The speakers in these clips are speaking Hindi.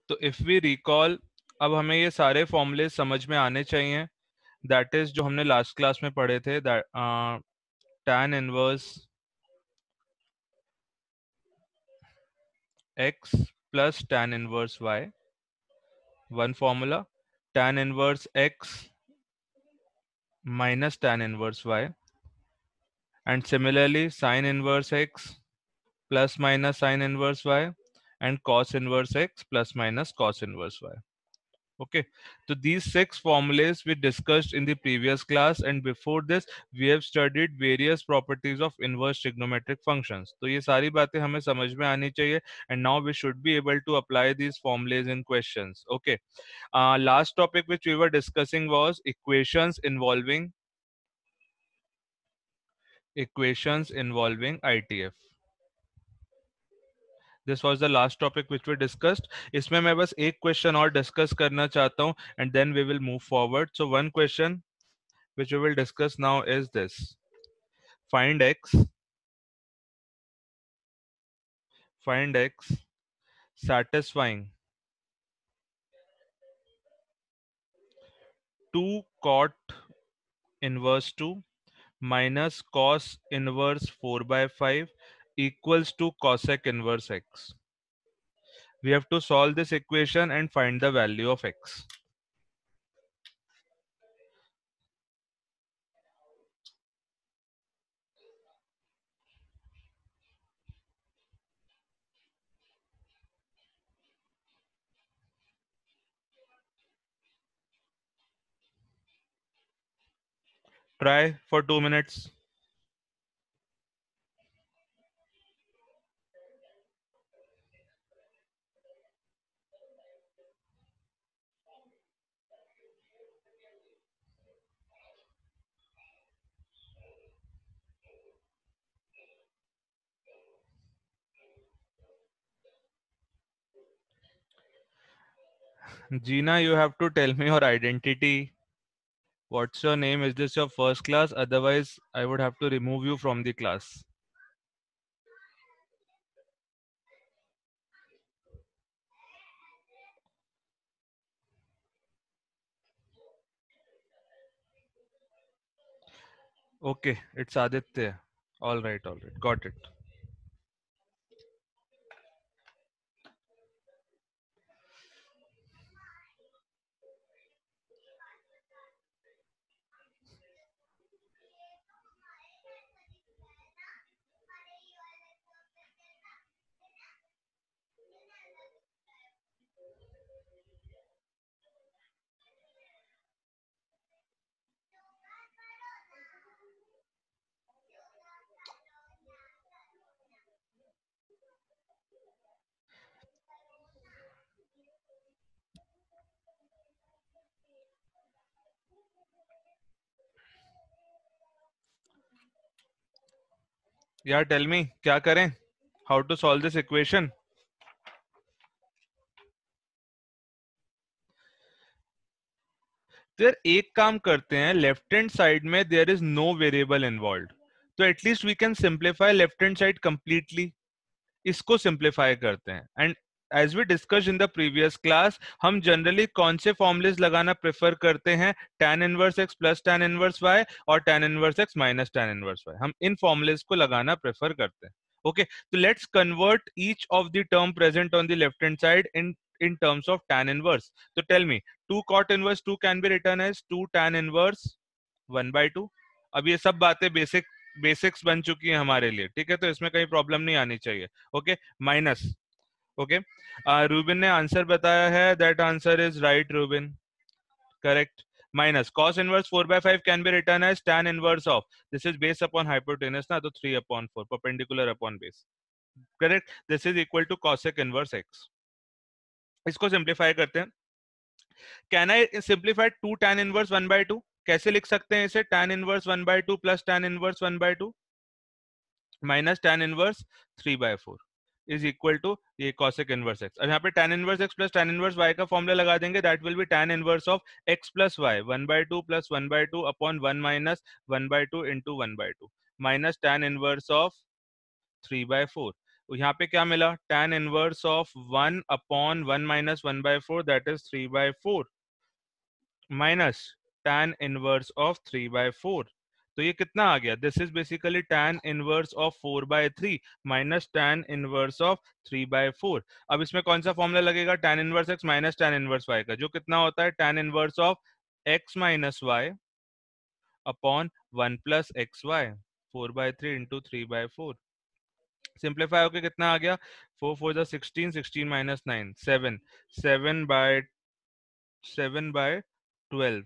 तो इफ वी रिकॉल, अब हमें ये सारे फॉर्मूले समझ में आने चाहिए। दैट इज जो हमने लास्ट क्लास में पढ़े थे, that tan inverse x plus tan inverse y, one formula, tan inverse x minus tan inverse y, and similarly sin inverse x plus minus sin inverse y, and cos inverse x plus minus cos inverse y. Okay, so these six formulas we discussed in the previous class, and before this we have studied various properties of inverse trigonometric functions. तो ये सारी बातें हमें समझ में आनी चाहिए, and now we should be able to apply these formulas in questions. Okay, last topic which we were discussing was equations involving ITF. This was the last topic which we discussed. इसमें मैं बस एक question और discuss करना चाहता हूँ, and then we will move forward. So one question which we will discuss now is this: find x satisfying 2 cot inverse 2 minus cos inverse 4 by 5 equals to cosec inverse x. We have to solve this equation and find the value of x. Try for 2 minutes. Gina, you have to tell me your identity. What's your name? Is this your first class? Otherwise, I would have to remove you from the class. Okay, it's Aditya. All right, got it. Yeah, tell me, क्या करें? How to solve this equation? तो यार एक काम करते हैं, लेफ्ट हैंड साइड में there is no variable involve, तो at least we can simplify left hand side completely. इसको सिंप्लीफाई करते हैं, and as we discuss in the previous class, हम जनरली कौन से फॉर्मुलेस लगाना प्रेफर करते हैं? tan inverse x plus tan inverse y और tan inverse x minus tan inverse y. हम इन फॉर्मुलेस को लगाना प्रेफर करते हैं. ओके, तो let's convert each of the term present on the left hand side in terms of tan inverse. So tell me, 2 cot inverse 2 can be written as 2 tan inverse 1 by 2. अब ये सब बातें बेसिक्स बन चुकी है हमारे लिए, ठीक है? तो इसमें कहीं प्रॉब्लम नहीं आनी चाहिए. Okay, minus. ओके, रूबिन ने आंसर बताया है, that answer is right Rubin, correct. Minus cos inverse 4 by 5 can be return as tan inverse of, this is base upon hypotenuse ना, तो 3 upon 4 perpendicular upon base, correct. This is equal to cosec inverse x. इसको सिंप्लीफाई करते हैं. Can I simplify 2 tan inverse 1 by 2? कैसे लिख सकते हैं इसे? tan inverse 1 by 2 plus tan inverse 1 by 2 minus tan inverse 3 by 4 is equal to ये cosec इनवर्स x. अब यहाँ पे tan inverse x plus tan inverse y का फॉर्मूला लगा देंगे, that will be tan inverse of x plus y 1 by 2 plus 1 by 2 upon 1 minus 1 by 2 into 1 by 2 minus tan inverse of 3 by 4. यहाँ पे क्या मिला, tan inverse of 1/1 minus 1/4 that is 3/4 minus tan inverse of 3/4, तो ये कितना आ गया, this is basically tan inverse of 4/3 minus tan inverse of 3/4। अब इसमें कौन सा फॉर्मूला लगेगा, tan inverse x minus tan inverse y का, जो कितना होता है tan inverse of x minus y upon 1 plus x y, 4/3 into 3/4। Simplify होके कितना आ गया, 4 4 16, 16 माइनस 9 7, 7/12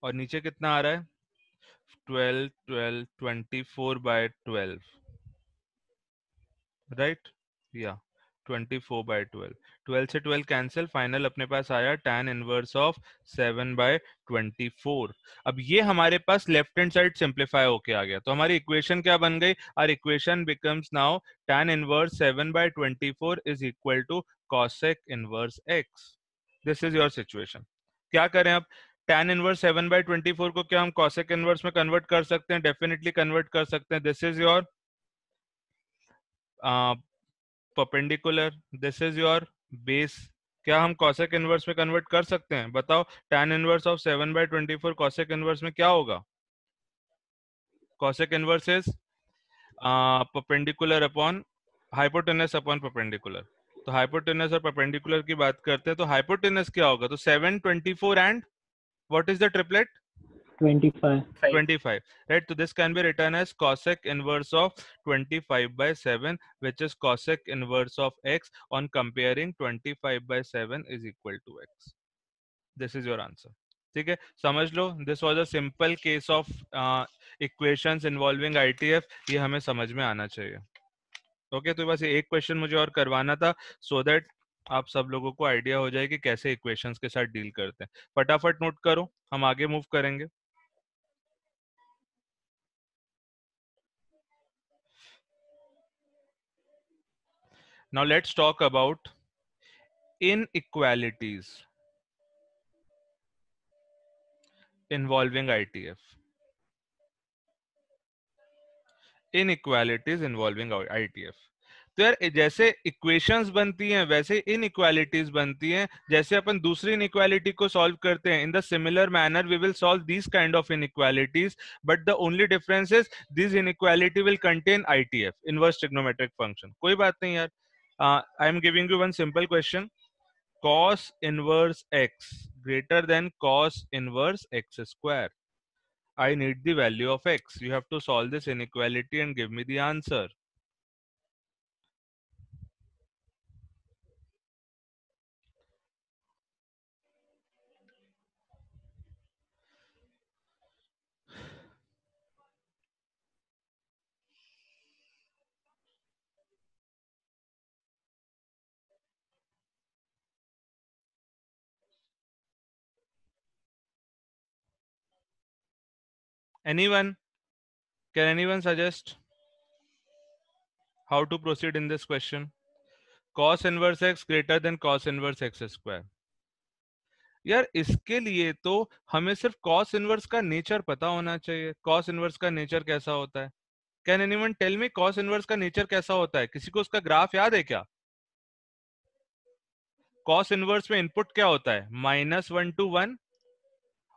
और नीचे कितना आ रहा है 12 12 24/12, राइट, या 24/12, 12 से 12 कैंसिल, फाइनल अपने पास आया tan इनवर्स ऑफ 7/24। अब ये हमारे पास लेफ्ट हैंड साइड सिंप्लीफाई होके आ गया, तो हमारी इक्वेशन क्या बन गई, our equation becomes now tan inverse 7/24 is equal to cosec inverse x। This is your situation. क्या करें अब, tan इनवर्स 7/24 को क्या हम cosec इनवर्स में कन्वर्ट कर सकते हैं, डेफिनेटली कन्वर्ट कर सकते हैं। This is your perpendicular, this is your base, क्या हम cosec इनवर्स में कन्वर्ट कर सकते हैं, बताओ। tan inverse of 7/24 cosec inverse में क्या होगा, cosec inverse is perpendicular upon hypotenuse upon perpendicular, तो हाइपोटेनस और परपेंडिकुलर की बात करते हैं, तो हाइपोटेनस क्या होगा, तो 7 24 and what is the triplet 25. 25, right? So this can be written as cosec inverse of 25/7, which is cosec inverse of x on comparing 25/7 is equal to x. This is your answer. ठीक है, समझ लो, this was a simple case of equations involving ITF, ये हमें समझ में आना चाहिए। ओके, तो बस एक क्वेश्चन मुझे और करवाना था, सो दैट आप सब लोगों को आइडिया हो जाए कि कैसे इक्वेशंस के साथ डील करते हैं। फटाफट नोट करो, हम आगे मूव करेंगे। Now let's talk about inequalities involving ITF. Inequalities involving ITF. तो यार जैसे इक्वेशंस बनती हैं वैसे इनइक्वालिटीज बनती हैं, जैसे अपन दूसरी इनइक्वालिटी को सॉल्व करते हैं, in the similar manner we will solve this kind of inequalities, but the only difference is this inequality will contain ITF, inverse trigonometric function. कोई बात नहीं यार, I am giving you one simple question, cos inverse x greater than cos inverse x square. I need the value of x. You have to solve this inequality and give me the answer. Anyone? Can anyone suggest how to proceed in this question? Cos inverse x greater than cos inverse x square. यार इसके लिए तो हमें सिर्फ cos इनवर्स का नेचर पता होना चाहिए। cos इनवर्स का नेचर कैसा होता है? Can anyone tell me cos inverse का नेचर कैसा होता है? किसी को उसका ग्राफ याद है क्या? cos इनवर्स में इनपुट क्या होता है, -1 to 1,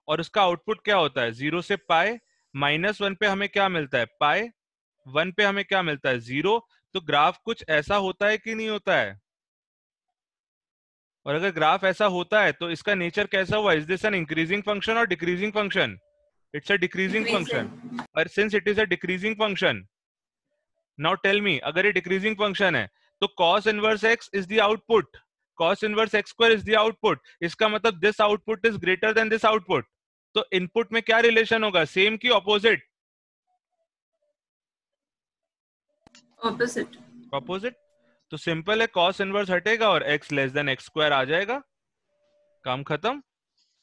और उसका आउटपुट क्या होता है 0 से पाई। -1 पे हमें क्या मिलता है पाई, 1 पे हमें क्या मिलता है 0। तो ग्राफ कुछ ऐसा होता है कि नहीं होता है? और अगर ग्राफ ऐसा होता है तो इसका नेचर कैसा हुआ, is this an increasing function और decreasing function? It's a decreasing function, और since it is a decreasing function, now tell me, अगर ये डिक्रीजिंग फंक्शन है तो cos inverse x is the output, cos inverse x square is the output, इसका मतलब this output is greater than this output. तो इनपुट में क्या रिलेशन होगा, सेम की ऑपोजिट? ऑपोजिट। ऑपोजिट। तो सिंपल है, cos इनवर्स हटेगा और x less than x square आ जाएगा, काम खत्म।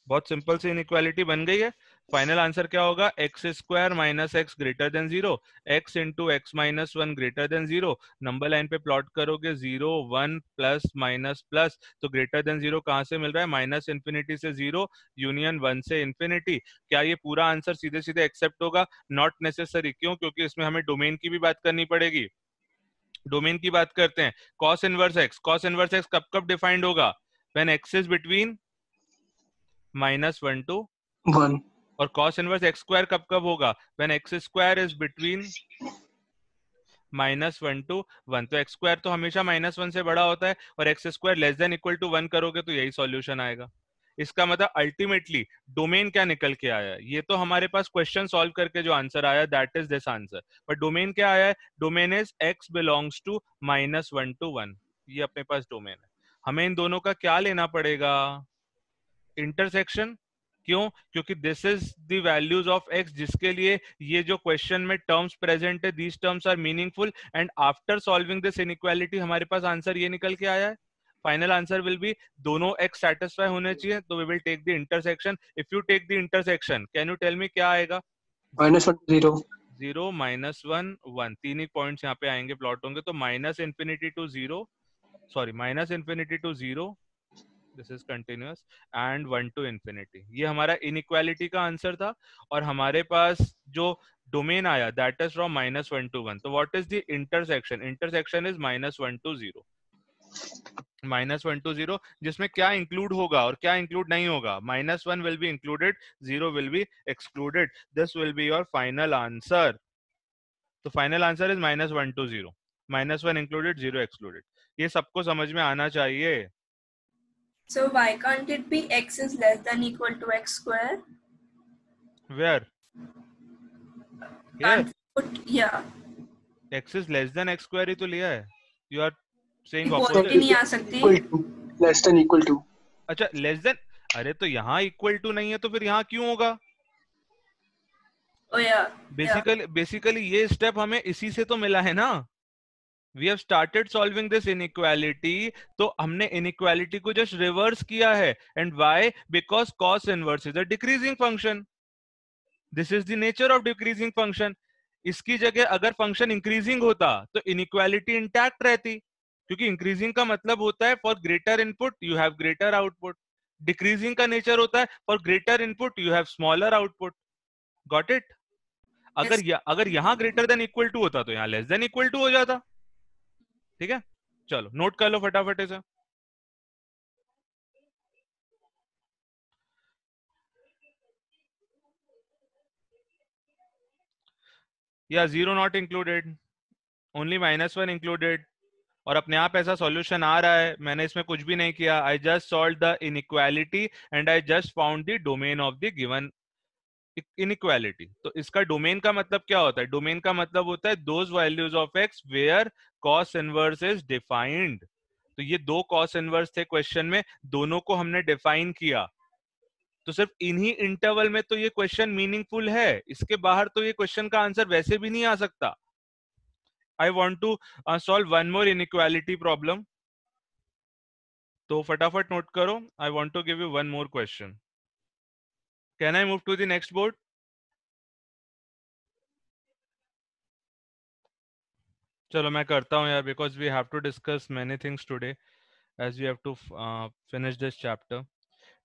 बहुत सिंपल सी इनइक्वालिटी बन गई है। फाइनल आंसर क्या होगा? X square minus x greater than zero, x into x minus one greater than zero. Number line पे प्लॉट करोगे 0 1 प्लस माइनस प्लस, तो ग्रेटर देन जीरो कहाँ से मिल रहा है? माइनस इन्फिनिटी से जीरो, यूनियन 1 से इन्फिनिटी। क्या ये पूरा आंसर सीधे सीधे एक्सेप्ट होगा? Not necessary. क्यों? क्योंकि इसमें हमें डोमेन की भी बात करनी पड़ेगी। डोमेन की बात करते हैं। Cos inverse x, cos inverse x कब कब डिफाइंड होगा? When x is between -1 to, 1। और कॉस इनवर्स एक्स स्क्वायर कब कब होगा? When x square is between -1 to 1। तो एक्स स्क्वायर तो हमेशा -1 से बड़ा होता है, और x square less than equal to 1 करोगे तो यही सॉल्यूशन आएगा। इसका मतलब अल्टीमेटली डोमेन क्या निकल के आया? ये तो हमारे पास क्वेश्चन सॉल्व करके जो आंसर आया that is this answer, but domain क्या आया है? Domain is x belongs to -1 to 1। ये अपने पास डोमेन है। हमें इन दोनों का क्या लेना पड़ेगा? इंटरसेक्शन। क्यों? क्योंकि this is the values of x जिसके लिए ये जो क्वेश्चन में टर्म्स प्रेजेंट है, these terms are meaningful, and after solving this inequality हमारे पास आंसर ये निकल के आया है। फाइनल आंसर विल बी दोनों एक्स सेटिस्फाई होने चाहिए, तो we will take the intersection. If you take the intersection, can you tell me क्या आएगा? -1 0। 0 -1 1, तीन ही पॉइंट्स यहाँ पे आएंगे, प्लॉट होंगे, तो minus infinity to zero, sorry minus infinity to zero, this is continuous, and 1 to infinity. ये हमारा इनइक्वालिटी का आंसर था। और हमारे पास जो डोमेन आया दैट इज फ्रॉम -1 to 1। तो what is the intersection? Intersection is -1 to 0, -1 to 0, जिसमें क्या इंक्लूड होगा और क्या इंक्लूड नहीं होगा? -1 will be included, 0 will be excluded. This will be your final answer. तो final answer is -1 to 0, -1 included, 0 excluded. ये सबको समझ में आना चाहिए। So why can't it be x is less than equal to x square? Where? Can't Here put, yeah, x is less than x square ही तो लिया है। You are saying equality opposite। नहीं आ सकती। Equal to, less than equal to. अच्छा लेस देन, अरे तो यहाँ इक्वल टू नहीं है तो फिर यहाँ क्यों होगा? Oh yeah, yeah. बेसिकली ये स्टेप हमें इसी से तो मिला है ना। We have started solving this inequality, तो हमने इनइक्वालिटी को जस्ट रिवर्स किया है। And why? Because cos inverse is a decreasing function. This is the nature of decreasing function. इसकी जगह अगर फंक्शन इंक्रीजिंग होता तो इनइक्वालिटी इंटैक्ट रहती, क्योंकि इंक्रीजिंग का मतलब होता है for greater input you have greater output. Decreasing का नेचर होता है for greater input you have smaller output. Got it? Yes. अगर यहाँ ग्रेटर देन इक्वल टू होता तो यहाँ लेस देन इक्वल टू हो जाता। ठीक है, चलो नोट कर लो फटाफट इसे। या 0 नॉट इंक्लूडेड, ओनली -1 इंक्लूडेड, और अपने आप ऐसा सॉल्यूशन आ रहा है। मैंने इसमें कुछ भी नहीं किया, I just solve the inequality and I just found the domain of the given inequality. तो इसका डोमेन का मतलब क्या होता है? डोमेन का मतलब होता है those values of x where cos inverse is defined. तो ये दो कॉस इनवर्स थे क्वेश्चन में, दोनों को हमने डिफाइन किया। तो सिर्फ इन्हीं इंटरवल में तो ये क्वेश्चन मीनिंगफुल है, इसके बाहर तो ये क्वेश्चन का आंसर वैसे भी नहीं आ सकता। I want to solve one more inequality problem. तो फटाफट नोट करो, I want to give you one more question. Can I move to the next board? चलो मैं करता हूँ यार, because we have to discuss many things today as we have to finish this chapter.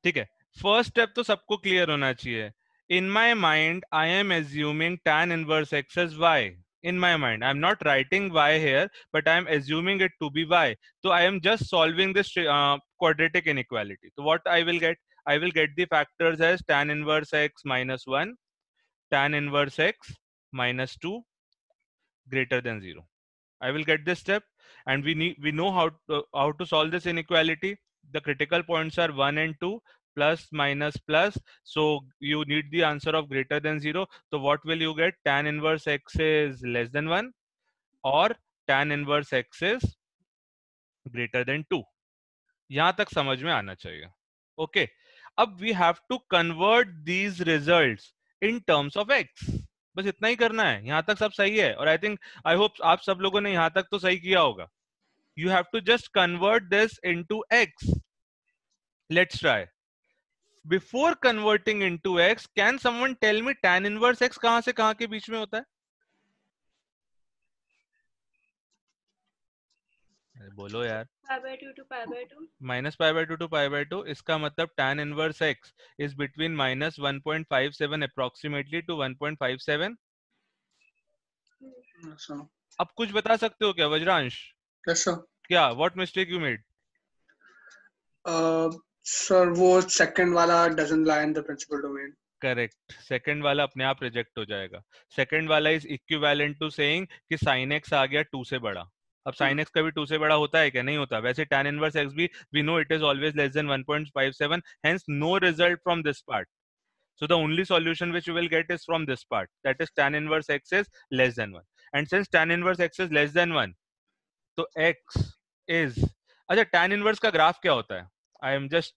ठीक है, फर्स्ट स्टेप तो सबको क्लियर होना चाहिए। In my mind, I am assuming tan inverse x as y. In my mind, I'm not writing y here, but I'm assuming it to be y. So I am just solving this quadratic inequality. So what I will get? I will get the factors as tan inverse x minus 1, tan inverse x minus 2 greater than 0. I will get this step, and we know how to solve this inequality. The critical points are 1 and 2, plus minus plus. So you need the answer of greater than 0. So what will you get? Tan inverse x is less than 1, or tan inverse x is greater than 2. यहाँ तक समझ में आना चाहिए। ओके, अब we have to convert these results in terms of x. बस इतना ही करना है, यहाँ तक सब सही है। और आई थिंक, आई होप आप सब लोगों ने यहाँ तक तो सही किया होगा। You have to just convert this into x. Let's try. Before converting into x, can someone tell me tan inverse x कहां से कहां के बीच में होता है? बोलो यार. Pi by 2 to pi by 2. Minus pi by 2 to pi by 2. इसका मतलब tan inverse x is between minus 1.57 approximately to 1.57. So, अब कुछ बता सकते हो क्या वज्रांश? yes, sir. क्या? What mistake you made? Sir, वो second वाला doesn't lie in the principal domain. Correct. Second वाला अपने आप रिजेक्ट हो जाएगा. सेकंड वाला इज इक्विवेलेंट टू सेइंग कि sin x आ गया 2 से बड़ा. अब sin x कभी 2 से बड़ा होता है क्या? नहीं होता. वैसे tan इनवर्स x भी we know it is always less than 1.57, hence no result from this part. So the only solution which you will get is from this part, that is tan inverse x is less than 1. And since tan inverse x is less than 1, तो x is, अच्छा tan inverse का ग्राफ क्या होता है? I am just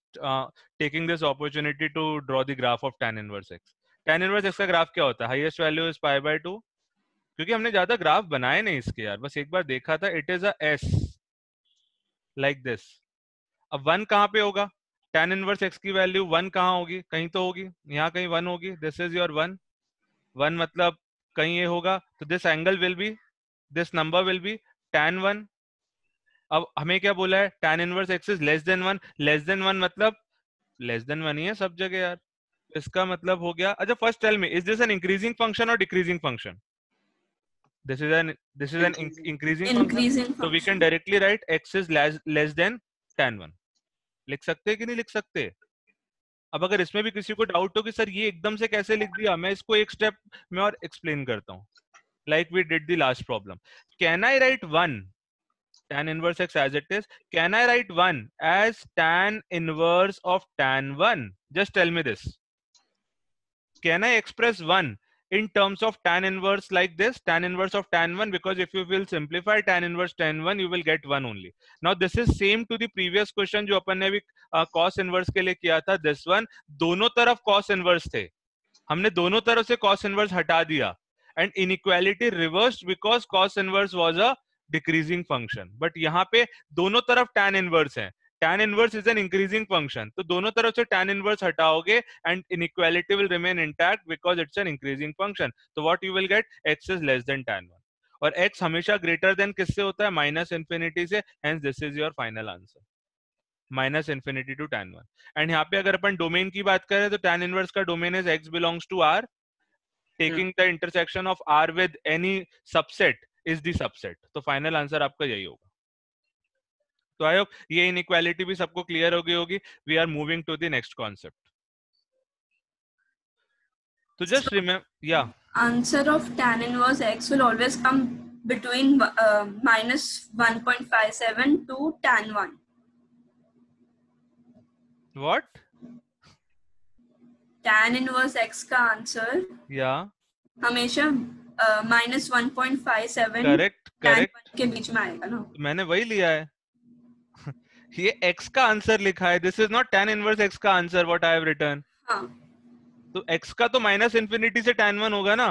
taking this opportunity to draw the graph of tan inverse x. Tan inverse x का ग्राफ क्या होता है? Highest value is pi by 2. क्योंकि हमने ज्यादा ग्राफ बनाए नहीं इसके यार, बस एक बार देखा था. It is a s like this. अब 1 कहाँ पे होगा? tan inverse x की वैल्यू 1 कहाँ होगी? कहीं तो होगी, यहाँ कहीं 1 होगी. This is your 1. 1 मतलब कहीं ये होगा, तो this angle will be, this number will be tan 1. अब हमें क्या बोला है? tan inverse x is less then 1. Less than 1 मतलब लेस देन 1 ही है सब जगह यार. इसका मतलब हो गया. अच्छा first tell me, is this an increasing function और decreasing function? This is an increasing function. Increasing तो we can function. Directly write x is less than tan 1. लिख सकते हैं कि नहीं लिख सकते? अब अगर इसमें भी किसी को डाउट हो कि सर ये एकदम से कैसे लिख दिया, मैं इसको एक स्टेप में और एक्सप्लेन करता हूँ. Like we did the last problem. Can I write 1 tan inverse x as it is? Can I write 1 as tan inverse of tan 1? Just tell me this. Can I express 1 in terms of tan inverse like this? Tan inverse of tan 1, because if you will simplify tan inverse tan 1, you will get 1 only. Now this is same to the previous question जो अपन ने भी cos inverse के लिए किया था. This one, दोनों तरफ cos inverse थे, हमने दोनों तरफ से cos inverse हटा दिया, and inequality reversed because cos inverse was a decreasing function. But यहाँ पे दोनों तरफ tan inverse है. tan inverse is an increasing function, तो दोनों तरफ से tan inverse हटाओगे and inequality will remain intact because it's an increasing function. So what you will get? X is less than tan 1. और x हमेशा greater than किससे होता है? माइनस इंफिनिटी से. Hence this is your final answer. Minus infinity to tan 1. And यहाँ पे अगर अपन डोमेन की बात करें तो tan इनवर्स का domain is x belongs to R. Taking the intersection of R with any subset is the subset. तो फाइनल आंसर आपका यही होगा. तो आई होप ये इनइक्वालिटी भी सबको क्लियर हो गई होगी. We are moving to the next concept. तो जस्ट रिमेंबर, या Answer of tan inverse x will always come between minus 1.57 to tan 1. What? Tan inverse x का आंसर या हमेशा minus 1.57 करेक्ट tan करेक्ट, 1 के बीच में आएगा ना. मैंने वही लिया है. ये x का आंसर लिखा है. This is not tan inverse x का answer what I have written. हाँ तो x का तो माइनस इंफिनिटी से tan 1 होगा ना.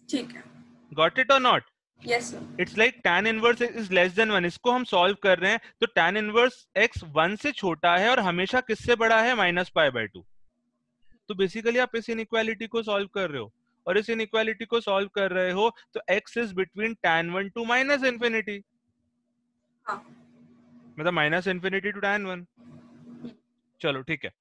ठीक है. गॉट इट और not? Yes sir. It's like tan inverse is less then 1. इसको हम सॉल्व कर रहे हैं तो tan इनवर्स x 1 से छोटा है और हमेशा किससे बड़ा है? Minus pi by 2. तो बेसिकली आप इस इनइक्वालिटी को सॉल्व कर रहे हो, और इस इनइक्वालिटी को सॉल्व कर रहे हो तो x is between tan 1 to minus infinity. हाँ. मतलब माइनस इंफिनिटी टू tan 1. चलो ठीक है.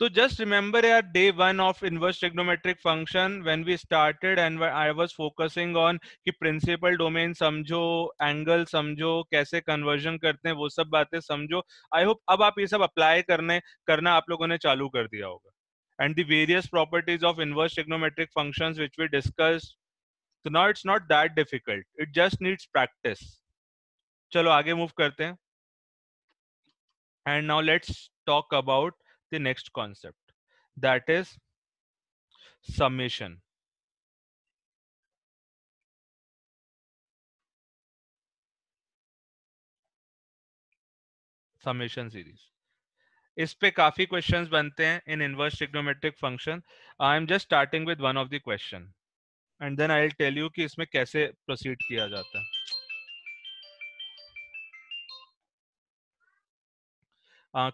तो जस्ट रिमेंबर यार day 1 of inverse trigonometric function when we started and I was focusing on कि प्रिंसिपल डोमेन समझो, एंगल समझो, कैसे कन्वर्जन करते हैं, वो सब बातें समझो. आई होप अब आप ये सब अप्लाई करना आप लोगों ने चालू कर दिया होगा. And the various properties of inverse trigonometric functions which we discussed. So now it's not that difficult. It just needs practice. चलो आगे मूव करते हैं. And now let's talk about the next concept. That is summation. Summation series. इस पे काफी क्वेश्चंस बनते हैं in inverse trigonometric function. I am just starting with one of the question. And then I'll tell you कि इसमें कैसे proceed किया जाता है.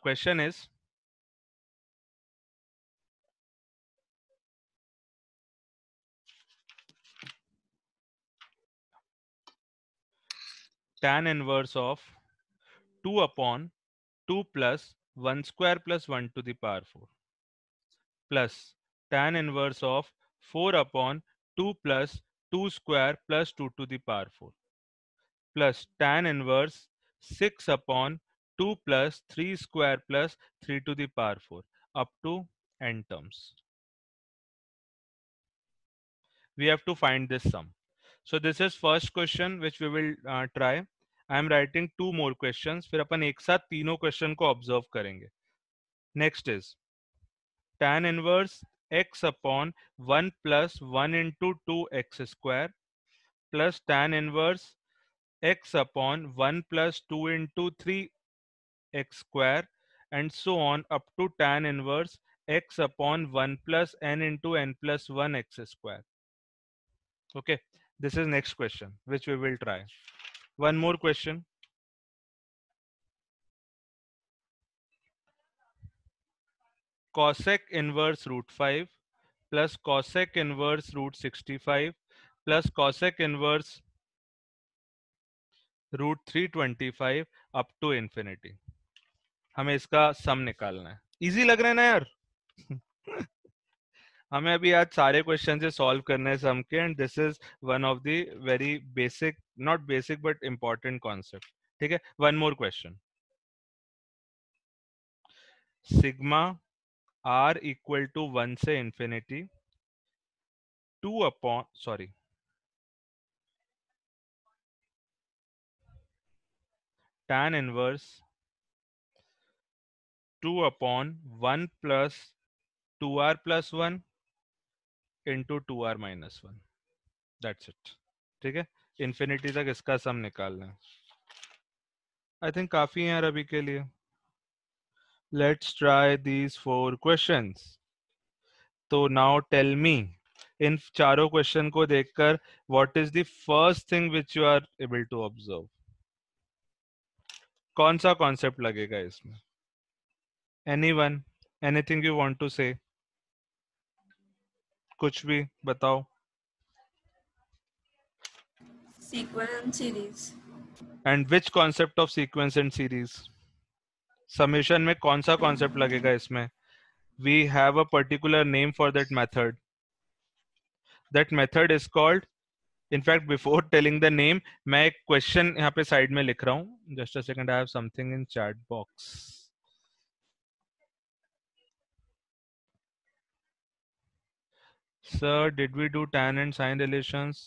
Question is, tan inverse of 2 upon 2 plus 1 square plus 1 to the power 4 plus tan inverse of 4 upon 2 plus 2 square plus 2 to the power 4 plus tan inverse 6 upon 2 plus 3 square plus 3 to the power 4 up to n terms. We have to find this sum. So this is first question which we will try. I am writing two more questions. फिर अपन एक साथ तीनों question को observe करेंगे. Next is tan inverse x upon 1 plus 1 into 2x square plus tan inverse x upon 1 plus 2 into 3x square and so on up to tan inverse x upon 1 plus n into n plus 1 x square. Okay, this is next question which we will try. One more question. Cosec inverse root 5 plus cosec inverse root 65 plus cosec inverse root 325 up to infinity. हमें इसका सम निकालना है. इजी लग रहा है ना यार? हमें अभी आज सारे क्वेश्चन से सॉल्व करने हैं सम के, and this is one of the very basic, not basic but important concept. ठीक है, one more question. Sigma r equal to 1 से infinity 2 upon tan inverse 2 upon 1 plus 2r plus 1 into 2r minus 1. That's it. ठीक है, इंफिनिटी तक इसका सम निकालना है. आई थिंक काफी है यार अभी के लिए. Let's try these 4 questions. तो नाउ टेल मी, इन चारों क्वेश्चन को देखकर what is the first thing which you are able to observe? कौन सा कॉन्सेप्ट लगेगा इसमें? Anyone, anything you want to say? कुछ भी बताओ. Sequence and series. And which concept of sequence and series? Summation में कौन सा कॉन्सेप्ट लगेगा इसमें? We have a particular name for that method. That method is called, in fact before telling the name, मैं एक question यहाँ पे side में लिख रहा हूँ. Just a second, I have something in chat box. Sir, did we do tan and sine relations?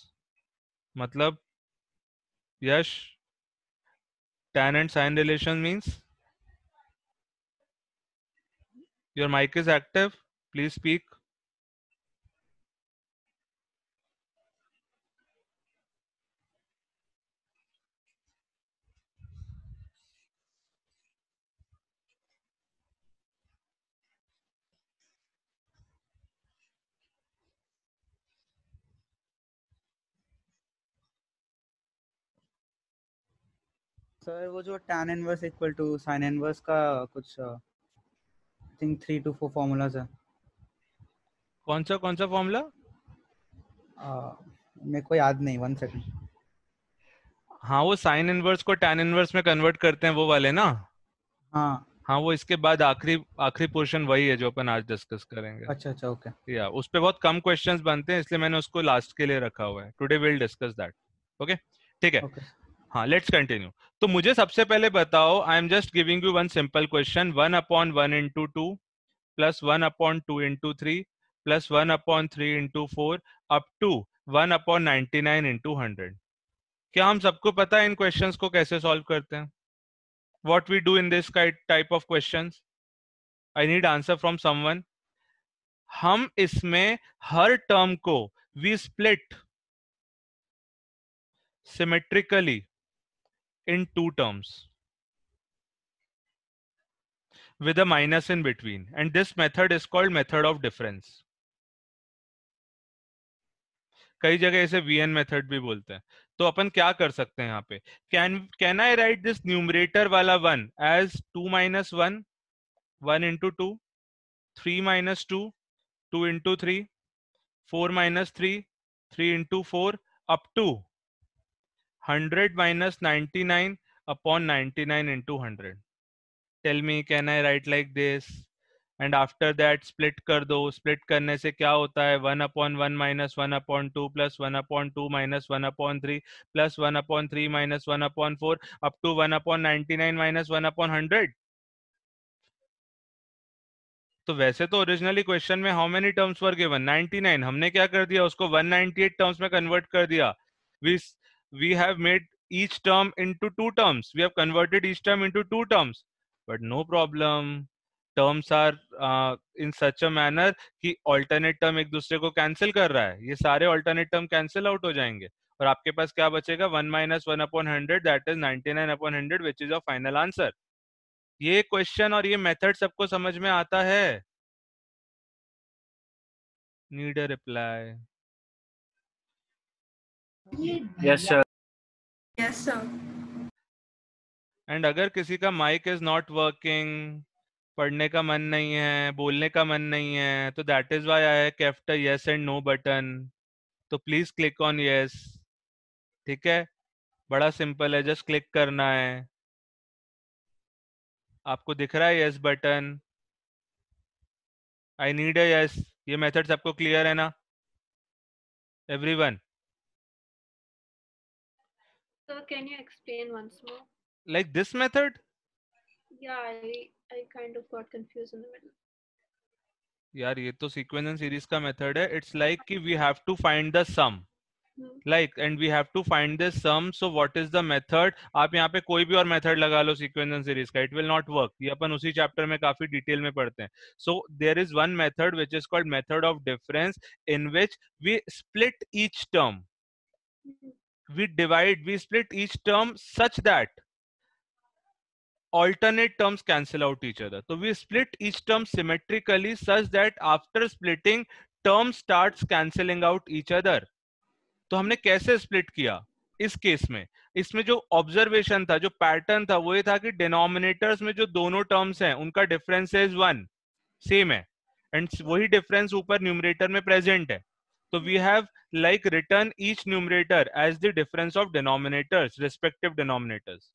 मतलब यश, tan and sine relation means? Your mic is active, please speak. Sir वो जो tan inverse equal to sin inverse का कुछ आई थिंक 3 to 4 फॉर्मूलाज है. कौन सा फॉर्मूला? मेरे को याद नहीं, 1 सेकंड. हाँ, वो साइन इनवर्स को tan इनवर्स में कन्वर्ट करते हैं वो वाले ना. हाँ हाँ, वो इसके बाद आखिरी पोर्शन वही है जो अपन आज डिस्कस करेंगे. अच्छा ओके. या उस पे बहुत कम क्वेश्चंस बनते हैं, इसलिए मैंने उसको लास्ट के लिए रखा हुआ है. Today will discuss that. Okay, ठीक है. ओके हाँ, लेट्स कंटिन्यू. तो मुझे सबसे पहले बताओ, I am just giving you one simple question. 1 upon 1 into 2 plus 1 upon 2 into 3 plus 1 upon 3 into 4 up to 1 upon 99 into 100. क्या हम सबको पता है इन क्वेश्चंस को कैसे सॉल्व करते हैं? What we do in this type of questions? I need answer from someone. हम इसमें हर टर्म को we split symmetrically in two terms with a minus in between, and this method is called method of difference. कई जगह इसे वीएन मेथड भी बोलते हैं. तो अपन क्या कर सकते हैं यहाँ पे? Can I write this numerator वाला 1 as 2 minus 1, 1 into 2, 3 minus 2, 2 into 3, 4 minus 3, 3 into 4 up to 100 minus 99 upon 99 into 100. Tell me, can I write like this? And after that split कर दो. Split करने से क्या होता है? 1 upon 1 minus 1 upon 2 plus 1 upon 2 minus 1 upon 3 plus 1 upon 3 minus 1 upon 4 up to 1 upon 99 minus 1 upon 100. तो वैसे तो ओरिजिनली क्वेश्चन में how many terms were given 99. हमने क्या कर दिया? उसको 198 टर्म्स में कन्वर्ट कर दिया. We we have made each term into two terms. We have converted each term into two terms. But no problem. Terms are in such a manner कि alternate term एक दूसरे को cancel कर रहा है. ये सारे alternate term cancel out हो जाएंगे. और आपके पास क्या बचेगा? 1 minus 1 upon 100, that is 99 upon 100, which is your final answer. ये क्वेश्चन और ये मेथड सबको समझ में आता है? Need a reply. Yes, sir. Yes, sir. And अगर किसी का माइक इज नॉट वर्किंग, पढ़ने का मन नहीं है, बोलने का मन नहीं है, तो that is why I kept a yes and no button. तो प्लीज क्लिक ऑन यस. ठीक है, बड़ा सिंपल है, जस्ट क्लिक करना है. आपको दिख रहा है yes button? I need a yes. ये मेथड सबको क्लियर है ना everyone? So can you explain once more? Like this method? Yeah, I kind of got confused in the middle. यार ये तो सीक्वेंस एंड सीरीज का मेथड है. इट्स लाइक कि we have to find the sum, like and we have to find this sum. So what is the method? आप यहाँ पे कोई भी और मेथड लगा लो सीक्वेंस एंड सीरीज का, it will not work. ये अपन उसी चैप्टर में काफी डिटेल में पढ़ते हैं. So there is one method which is called method of difference, in which we split each term, we split each term such that alternate terms cancel out each other. So we split each term symmetrically such that after splitting terms starts cancelling out each other. तो हमने कैसे स्प्लिट किया इस केस में? इसमें जो ऑब्जर्वेशन था, जो पैटर्न था, वो ये था कि डिनोमिनेटर्स में जो दोनों टर्म्स हैं उनका डिफरेंस इज 1, सेम है, एंड वही डिफरेंस ऊपर न्यूमरेटर में प्रेजेंट है. तो we have like return each numerator as the difference of denominators, respective denominators.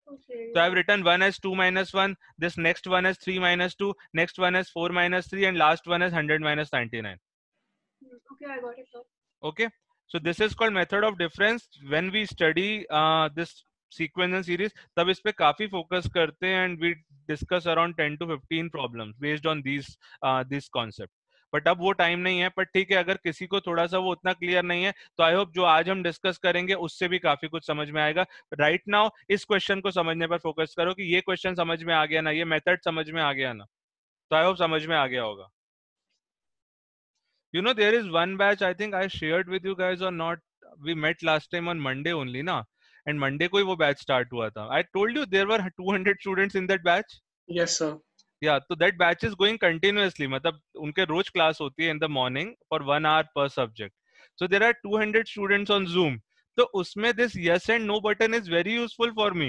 Okay. So I've written 1 as 2 minus 1, this next one as 3 minus 2, next one as 4 minus 3, and last one as 100 minus 99. Okay, I got it now. Okay, so this is called method of difference. When we study this sequence and series, तब इस पे काफी focus करते हैं, and we discuss around 10 to 15 problems based on these concept. But अब वो टाइम नहीं है. पर ठीक है, अगर किसी को थोड़ा सा वो उतना क्लियर नहीं है, तो आई होप जो आज हम डिस्कस करेंगे उससे भी काफी कुछ समझ में आएगा. राइट नाउ इस क्वेश्चन को समझने पर फोकस करो कि ये क्वेश्चन समझ में आ गया ना, ये मेथड समझ में आ गया ना. तो आई होप समझ में आ गया होगा. You know, there is one batch, I think I shared with you guys or not. We met last time on Monday only, na? And Monday को ही वो batch start हुआ था. I told you there were 200 students in that batch. Yes, sir. Yeah, so that batch is going continuously. मतलब उनके रोज क्लास होती है in the morning for 1 hour per subject. So there are 200 students on Zoom. तो उसमें this yes and no button is very useful for me.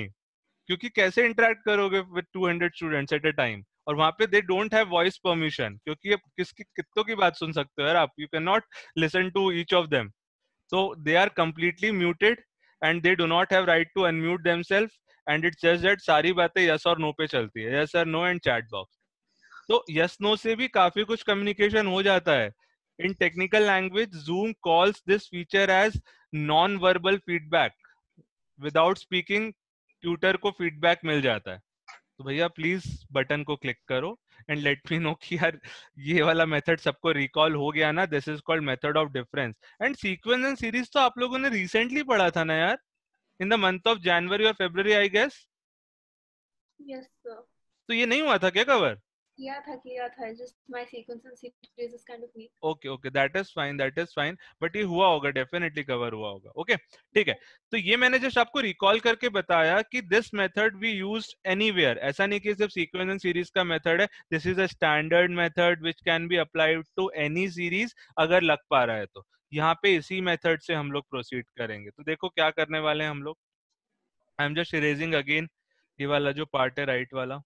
क्योंकि कैसे इंटरेक्ट करोगे with 200 students at a time, और वहां पे they don't have voice permission, क्योंकि अब किसकी कितनों की बात सुन सकते हो यार आप, you can not listen to each of them. so they are completely muted and they do not have right to unmute themselves, and it's just that सारी बातें yes और no पे चलती है, yes or no and chat box. तो yes no से भी काफी कुछ कम्युनिकेशन हो जाता है. In technical language, Zoom calls this feature as non-verbal feedback. Without speaking, tutor को फीडबैक मिल जाता है. तो भैया प्लीज बटन को क्लिक करो एंड लेट मी नो कि यार ये वाला मेथड सबको रिकॉल हो गया ना. This is called method of difference. And sequence and series तो आप लोगों ने रिसेंटली पढ़ा था ना यार, in the month of January और फरवरी आई गेस. Yes, sir. तो ये नहीं हुआ था क्या कवर? किया था. Just my sequence and series is kind of weak. Okay okay, that is fine. But ये हुआ होगा, डेफिनेटली कवर हुआ होगा. ओके ठीक है. तो ये मैंने जस्ट आपको रिकॉल करके बताया कि this method we used anywhere. ऐसा नहीं कि सिर्फ सीक्वेंस एंड सीरीज का मेथड है. This is a standard method which can be applied to any series अगर लग पा रहा है तो. यहाँ पे इसी मेथड से हम लोग प्रोसीड करेंगे. तो देखो क्या करने वाले हैं हम लोग. I am just erasing again ये वाला जो पार्ट है राइट वाला.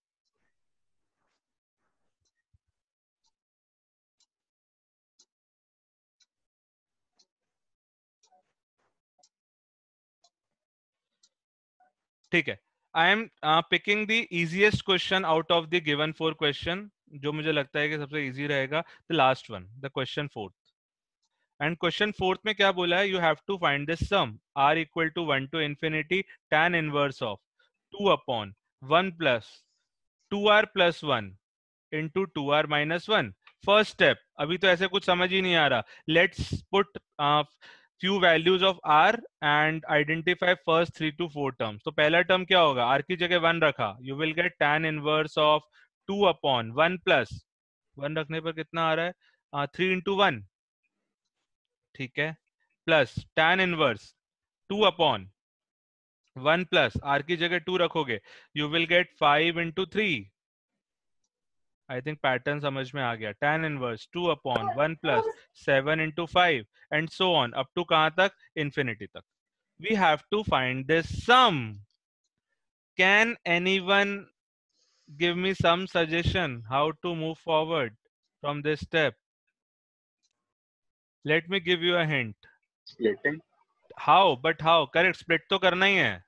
ठीक है, I am picking the easiest question out of the given 4 question, जो मुझे लगता है कि सबसे इजी रहेगा, the last one, the question 4th। And question 4th में क्या बोला है, you have to find this sum r equal to 1 to infinity tan inverse of 2 upon 1 plus 2r plus 1 into 2r minus 1। First step, अभी तो ऐसे कुछ समझ ही नहीं आ रहा, let's put few values of r and identify first 3 to 4 terms। तो पहला टर्म क्या होगा, r की जगह 1 रखा, you will get tan inverse of 2 upon 1 plus 1 रखने पर कितना आ रहा है 3 into 1, ठीक है, plus tan inverse 2 upon 1 plus r की जगह 2 रखोगे, you will get 5 into 3। I think pattern समझ में आ गया, tan inverse 2 upon 1 plus 7 into 5 and so on up to कहां तक, इंफिनिटी तक। We have to find this sum. Can anyone give me some suggestion how to move forward from this step? Let me give you a hint. Splitting. How, but how, correct, split तो करना ही है।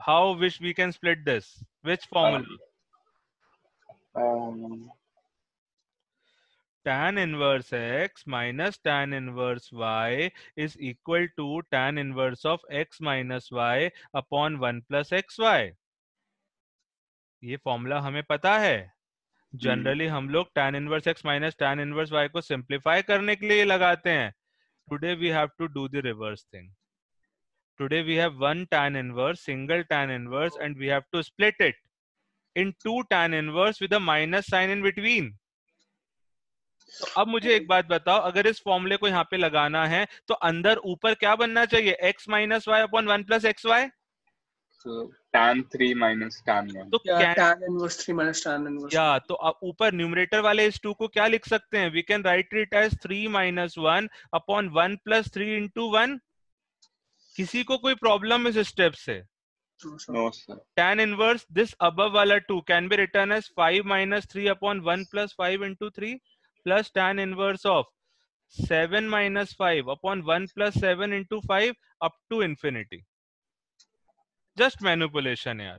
How which we can split this, which formula? Tan inverse x minus tan inverse y is equal to tan inverse of x minus y upon 1 plus xy। ये फॉर्मूला हमें पता है। जनरली हम लोग tan inverse x minus tan inverse y को सिंप्लीफाई करने के लिए लगाते हैं। Today we have to do the reverse thing. Today we have one tan inverse, single tan inverse, and we have to split it in two tan inverse with a minus sign in between। तो अब मुझे एक बात बताओ, अगर इस फॉर्मूले को यहाँ पे लगाना है तो अंदर ऊपर क्या बनना चाहिए, x minus y upon 1 plus x y. tan 3 minus tan 1। तो tan inverse 3 minus tan inverse या तो अब ऊपर न्यूमरेटर वाले इस 2 को क्या लिख सकते हैं, we can write it as 3 minus 1 upon 1 plus 3 into 1। किसी को कोई प्रॉब्लम इस स्टेप से? No sir। tan inverse this above वाला 2 can be return as 5 minus 3 upon 1 plus 5 into 3 plus tan inverse of 7 minus 5 upon 1 plus 7 into 5 up to infinity। Just manipulation यार,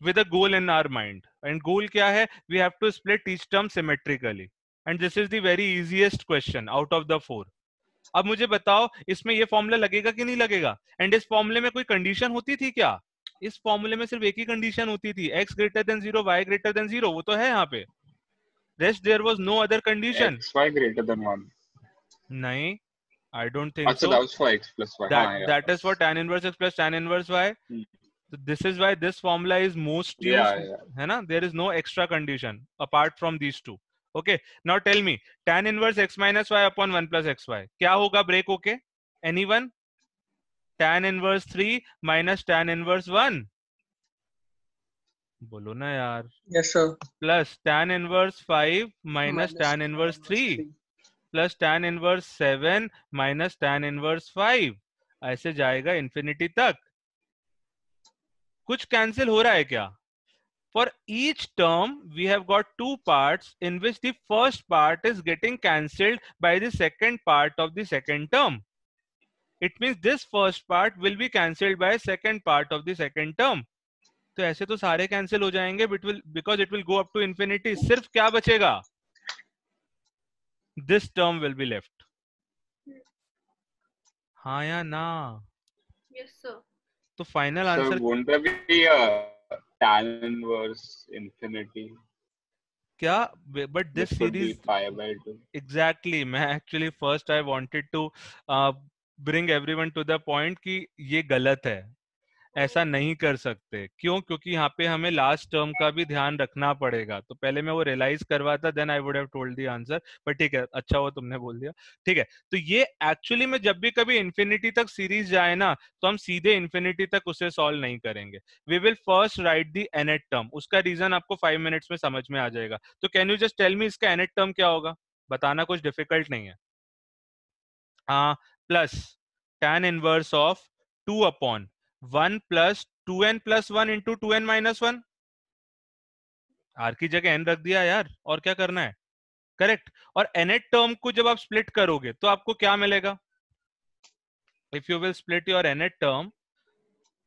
with a goal in our mind, and goal क्या है, we have to split each term symmetrically, and this is the very easiest question out of the 4। अब मुझे बताओ इसमें ये फॉर्मूला लगेगा कि नहीं लगेगा, एंड इस फॉर्मूले में कोई कंडीशन होती थी क्या? इस फॉर्मूले में सिर्फ एक ही कंडीशन होती थी, x greater than 0 y greater than 0, वो तो है यहाँ पे, rest there was no other condition। xy greater than 1। नहीं, I don't think अच्छा, so। that was for x plus y। That is for tan inverse x plus tan inverse y। So this is why this formula is most used, है ना? There is no extra condition apart from these two। Okay, now tell me tan inverse x minus y upon 1 plus xy क्या होगा break होके? Anyone? tan inverse 3 minus tan inverse 1। बोलो ना यार। Yes sir। Plus tan inverse 5 minus tan inverse 3 plus tan inverse 7 minus tan inverse 5, ऐसे जाएगा इंफिनिटी तक। कुछ कैंसिल हो रहा है क्या? For each term we have got two parts in which the first part is getting cancelled by the second part of the second term. It means this first part will be cancelled by second part of the second term. तो ऐसे तो सारे कैंसिल हो जाएंगे because it will go up to infinity. सिर्फ क्या बचेगा, this term will be left। हाँ या ना? Yes, sir. तो final So answer won't there be a tan inverse infinity? क्या? But this This would be series pi by 2। Exactly, मैं actually first I wanted to bring everyone to the point कि ये गलत है, ऐसा नहीं कर सकते। क्यों? क्योंकि यहाँ पे हमें लास्ट टर्म का भी ध्यान रखना पड़ेगा। तो पहले मैं वो रियलाइज करवाता, then I would have told the answer, but ठीक है, अच्छा हुआ तुमने बोल दिया। ठीक है, तो ये एक्चुअली में जब भी कभी इंफिनिटी तक सीरीज जाए ना, तो हम सीधे इंफिनिटी तक उसे सॉल्व नहीं करेंगे। We will first write the nth term. उसका रीजन आपको 5 मिनट्स में समझ में आ जाएगा। तो can you just tell me इसका nth टर्म क्या होगा? बताना कुछ डिफिकल्ट नहीं है। Plus tan inverse of 2 upon 1 plus 2n plus 1 into 2n minus 1। R की जगह n रख दिया यार, और क्या करना है? करेक्ट। और nth टर्म को जब आप स्प्लिट करोगे तो आपको क्या मिलेगा? If you will split your nth term,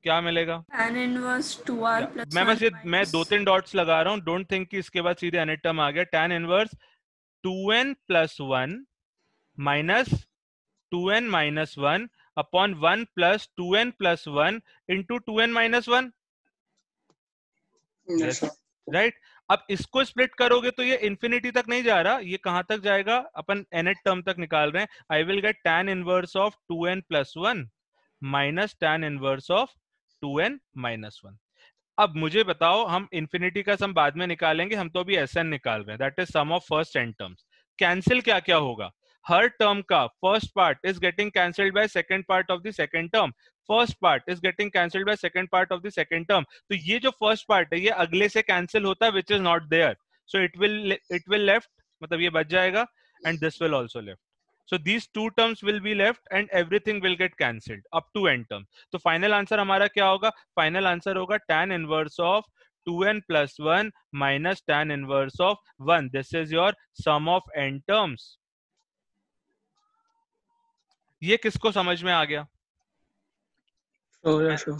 क्या मिलेगा? tan inverse 2r plus मैं 1 बस ये मैं minus 2-3 डॉट्स लगा रहा हूँ, डोंट थिंक कि इसके बाद सीधे nth टर्म आ गया. tan inverse 2n plus 1 minus 2n minus 1 upon 1 plus 2n plus 1 into 2n minus 1. Yes, Yes, sir. right. अब इसको स्प्लिट करोगे तो ये इंफिनिटी तक नहीं जा रहा, ये कहां तक जाएगा? अपन nth टर्म तक निकाल रहे हैं. I will get tan inverse of 2n plus 1 minus tan inverse of 2n minus 1. अब मुझे बताओ, हम इंफिनिटी का सम बाद में निकालेंगे, हम तो अभी Sn निकाल रहे हैं, that is sum of first n terms. Cancel क्या क्या होगा? हर टर्म का first part is getting cancelled by second part of the second term. First part is getting cancelled by second part of the second term. तो ये जो फर्स्ट पार्ट है ये अगले से कैंसिल होता है, which is not there. So it will left, मतलब ये बच जाएगा, and this will also left. So these two terms will be left and everything will get cancelled up to n term. तो final answer हमारा क्या होगा? Final answer होगा tan inverse of 2n plus 1 minus tan inverse of 1. This is your sum of n terms. ये किसको समझ में आ गया? Sure, sure.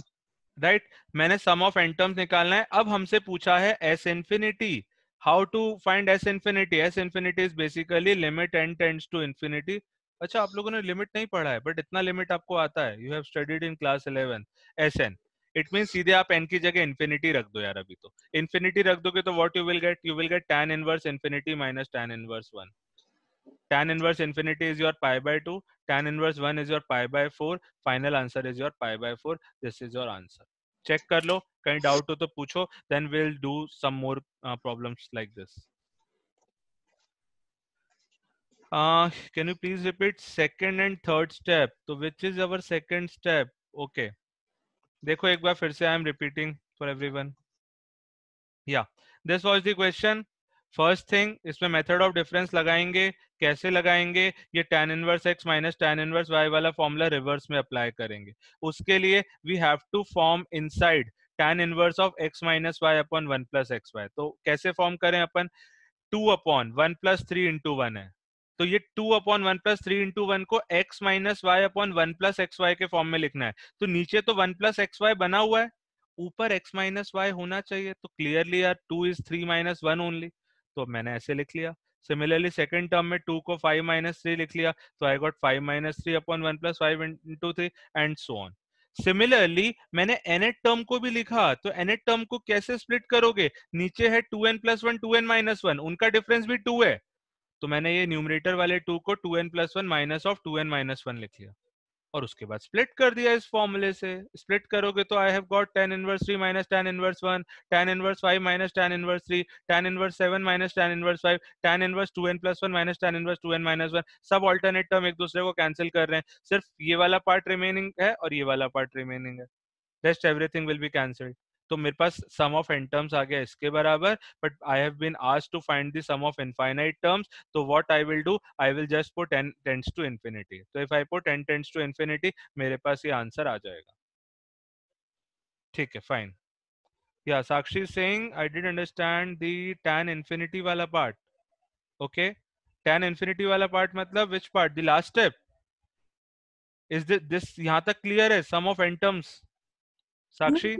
राइट मैंने सम ऑफ n टर्म्स निकालना है. अब हमसे पूछा है s infinity. How to find s infinity? s infinity is basically limit n tends to infinity. अच्छा, आप लोगों ने लिमिट नहीं पढ़ा है, बट इतना लिमिट आपको आता है. You have studied in class 11 Sn. It mean सीधे आप n की जगह इन्फिनिटी रख दो यार. अभी तो इन्फिनिटी रख दोगे तो what you will get? You will get tan inverse infinity minus tan inverse 1. tan inverse infinity is your pi by 2, tan inverse 1 is your pi by 4. Final answer is your pi by 4. This is your answer. Check कर लो, कहीं डाउट हो तो पूछो, then we'll do some more problems like this. Can you please repeat second and third step? So which is our second step? Okay. देखो एक बार फिर से I am repeating for everyone. Yeah, this was the question. First thing, इसमें मेथड ऑफ डिफरेंस लगाएंगे. कैसे लगाएंगे? ये tan inverse x minus tan inverse y वाला फॉर्मूला रिवर्स में अप्लाई करेंगे. उसके लिए we have to form inside tan inverse of x minus y upon 1 plus x y. तो कैसे फॉर्म करें अपन? 2 अपॉन 1 प्लस 3 इंटू 1 है, तो ये 2 अपॉन 1 प्लस 3 इंटू 1 को x minus y upon 1 plus x y के फॉर्म में लिखना है. तो नीचे तो 1 प्लस एक्स वाई बना हुआ है, ऊपर x माइनस वाई होना चाहिए. तो क्लियरली यार 2 इज 3 माइनस 1 ओनली, तो मैंने ऐसे लिख लिया. सिमिलरली सेकंड टर्म में 2 को 5 माइनस 3 लिख लिया, तो I got 5 minus 3 upon 1 plus 5 into 3 and so on. Similarly मैंने nth टर्म को भी लिखा, तो nth टर्म को कैसे स्प्लिट करोगे? नीचे है 2n प्लस 1 2n माइनस 1, उनका डिफरेंस भी 2 है, तो मैंने ये न्यूमरेटर वाले 2 को 2n plus 1 minus of 2n minus 1 लिख लिया, और उसके बाद स्प्लिट कर दिया इस फॉर्मूले से. स्प्लिट करोगे तो I have got tan inverse 3 minus tan inverse 1, tan inverse 5 minus tan inverse 3, tan inverse 7 minus tan inverse 5, tan inverse 2n plus 1 minus tan inverse 2n minus 1. सब ऑल्टरनेट टर्म एक दूसरे को कैंसिल कर रहे हैं, सिर्फ ये वाला पार्ट रिमेनिंग है और ये वाला पार्ट रिमेनिंग है. Rest everything will be cancelled. तो मेरे पास सम ऑफ n टर्म्स आ गया इसके बराबर, but I have been asked to find the sum of infinite terms. तो what I will do, I will just put n tends to infinity. तो if I put n tends to infinity, मेरे पास ये आंसर आ जाएगा. ठीक है, फाइन. या Sakshi saying I did understand the tan infinity वाला पार्ट. ओके, tan इंफिनिटी वाला पार्ट मतलब which part? The last step. Is this यहाँ तक क्लियर है? Sum of n terms. Sakshi?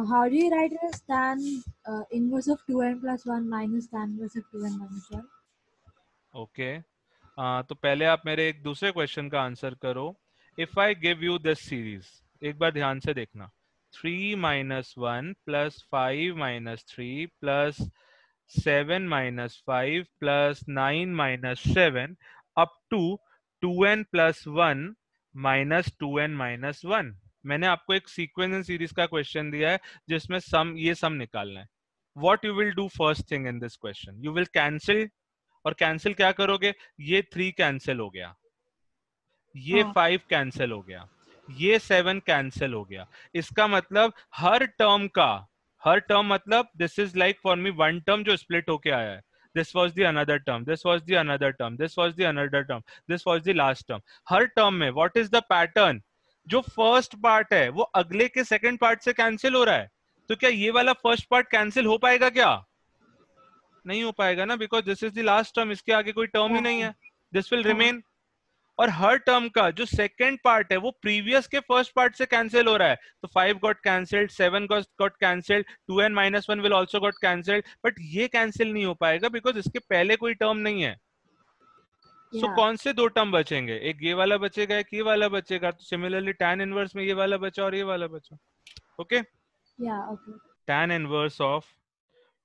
How do you write it as tan inverse of 2n plus 1 minus tan inverse of 2n minus 1? Okay, तो पहले आप मेरे एक दूसरे क्वेश्चन का आंसर करो. If I give you this series, एक बार ध्यान से देखना. 3 minus 1 plus 5 minus 3 plus 7 minus 5 plus 9 minus 7 up to 2n plus 1 minus 2n minus 1. मैंने आपको एक सीक्वेंस एंड सीरीज का क्वेश्चन दिया है जिसमें ये सम निकालना है. What you will do first thing in this question? You will cancel, और कैंसिल क्या करोगे? ये 3 कैंसिल हो गया, ये 5 कैंसिल हो गया, ये 7 कैंसिल हो गया. इसका मतलब हर टर्म मतलब this is like for me one term जो स्प्लिट होके आया है. This was the another term, this was the another term, this was the another term, this was the last term. Her term में what is the pattern? जो फर्स्ट पार्ट है वो अगले के सेकंड पार्ट से कैंसिल हो रहा है. तो क्या ये वाला फर्स्ट पार्ट कैंसिल हो पाएगा? क्या नहीं हो पाएगा ना, because this is the last term. इसके आगे कोई टर्म ही नहीं है, दिस विल रिमेन. और हर टर्म का जो सेकंड पार्ट है वो प्रीवियस के फर्स्ट पार्ट से कैंसिल हो रहा है. तो 5 got cancelled, 7 got cancelled, 2n - 1 will also got cancelled, but ये कैंसिल नहीं हो पाएगा बिकॉज इसके पहले कोई टर्म नहीं है. सो Yeah. कौन से दो टर्म बचेंगे? एक ये वाला बचेगा, एक ये वाला बचेगा. तो सिमिलरली tan इनवर्स में ये वाला बचा और ये वाला बचा. Okay. Yeah. Okay. tan inverse of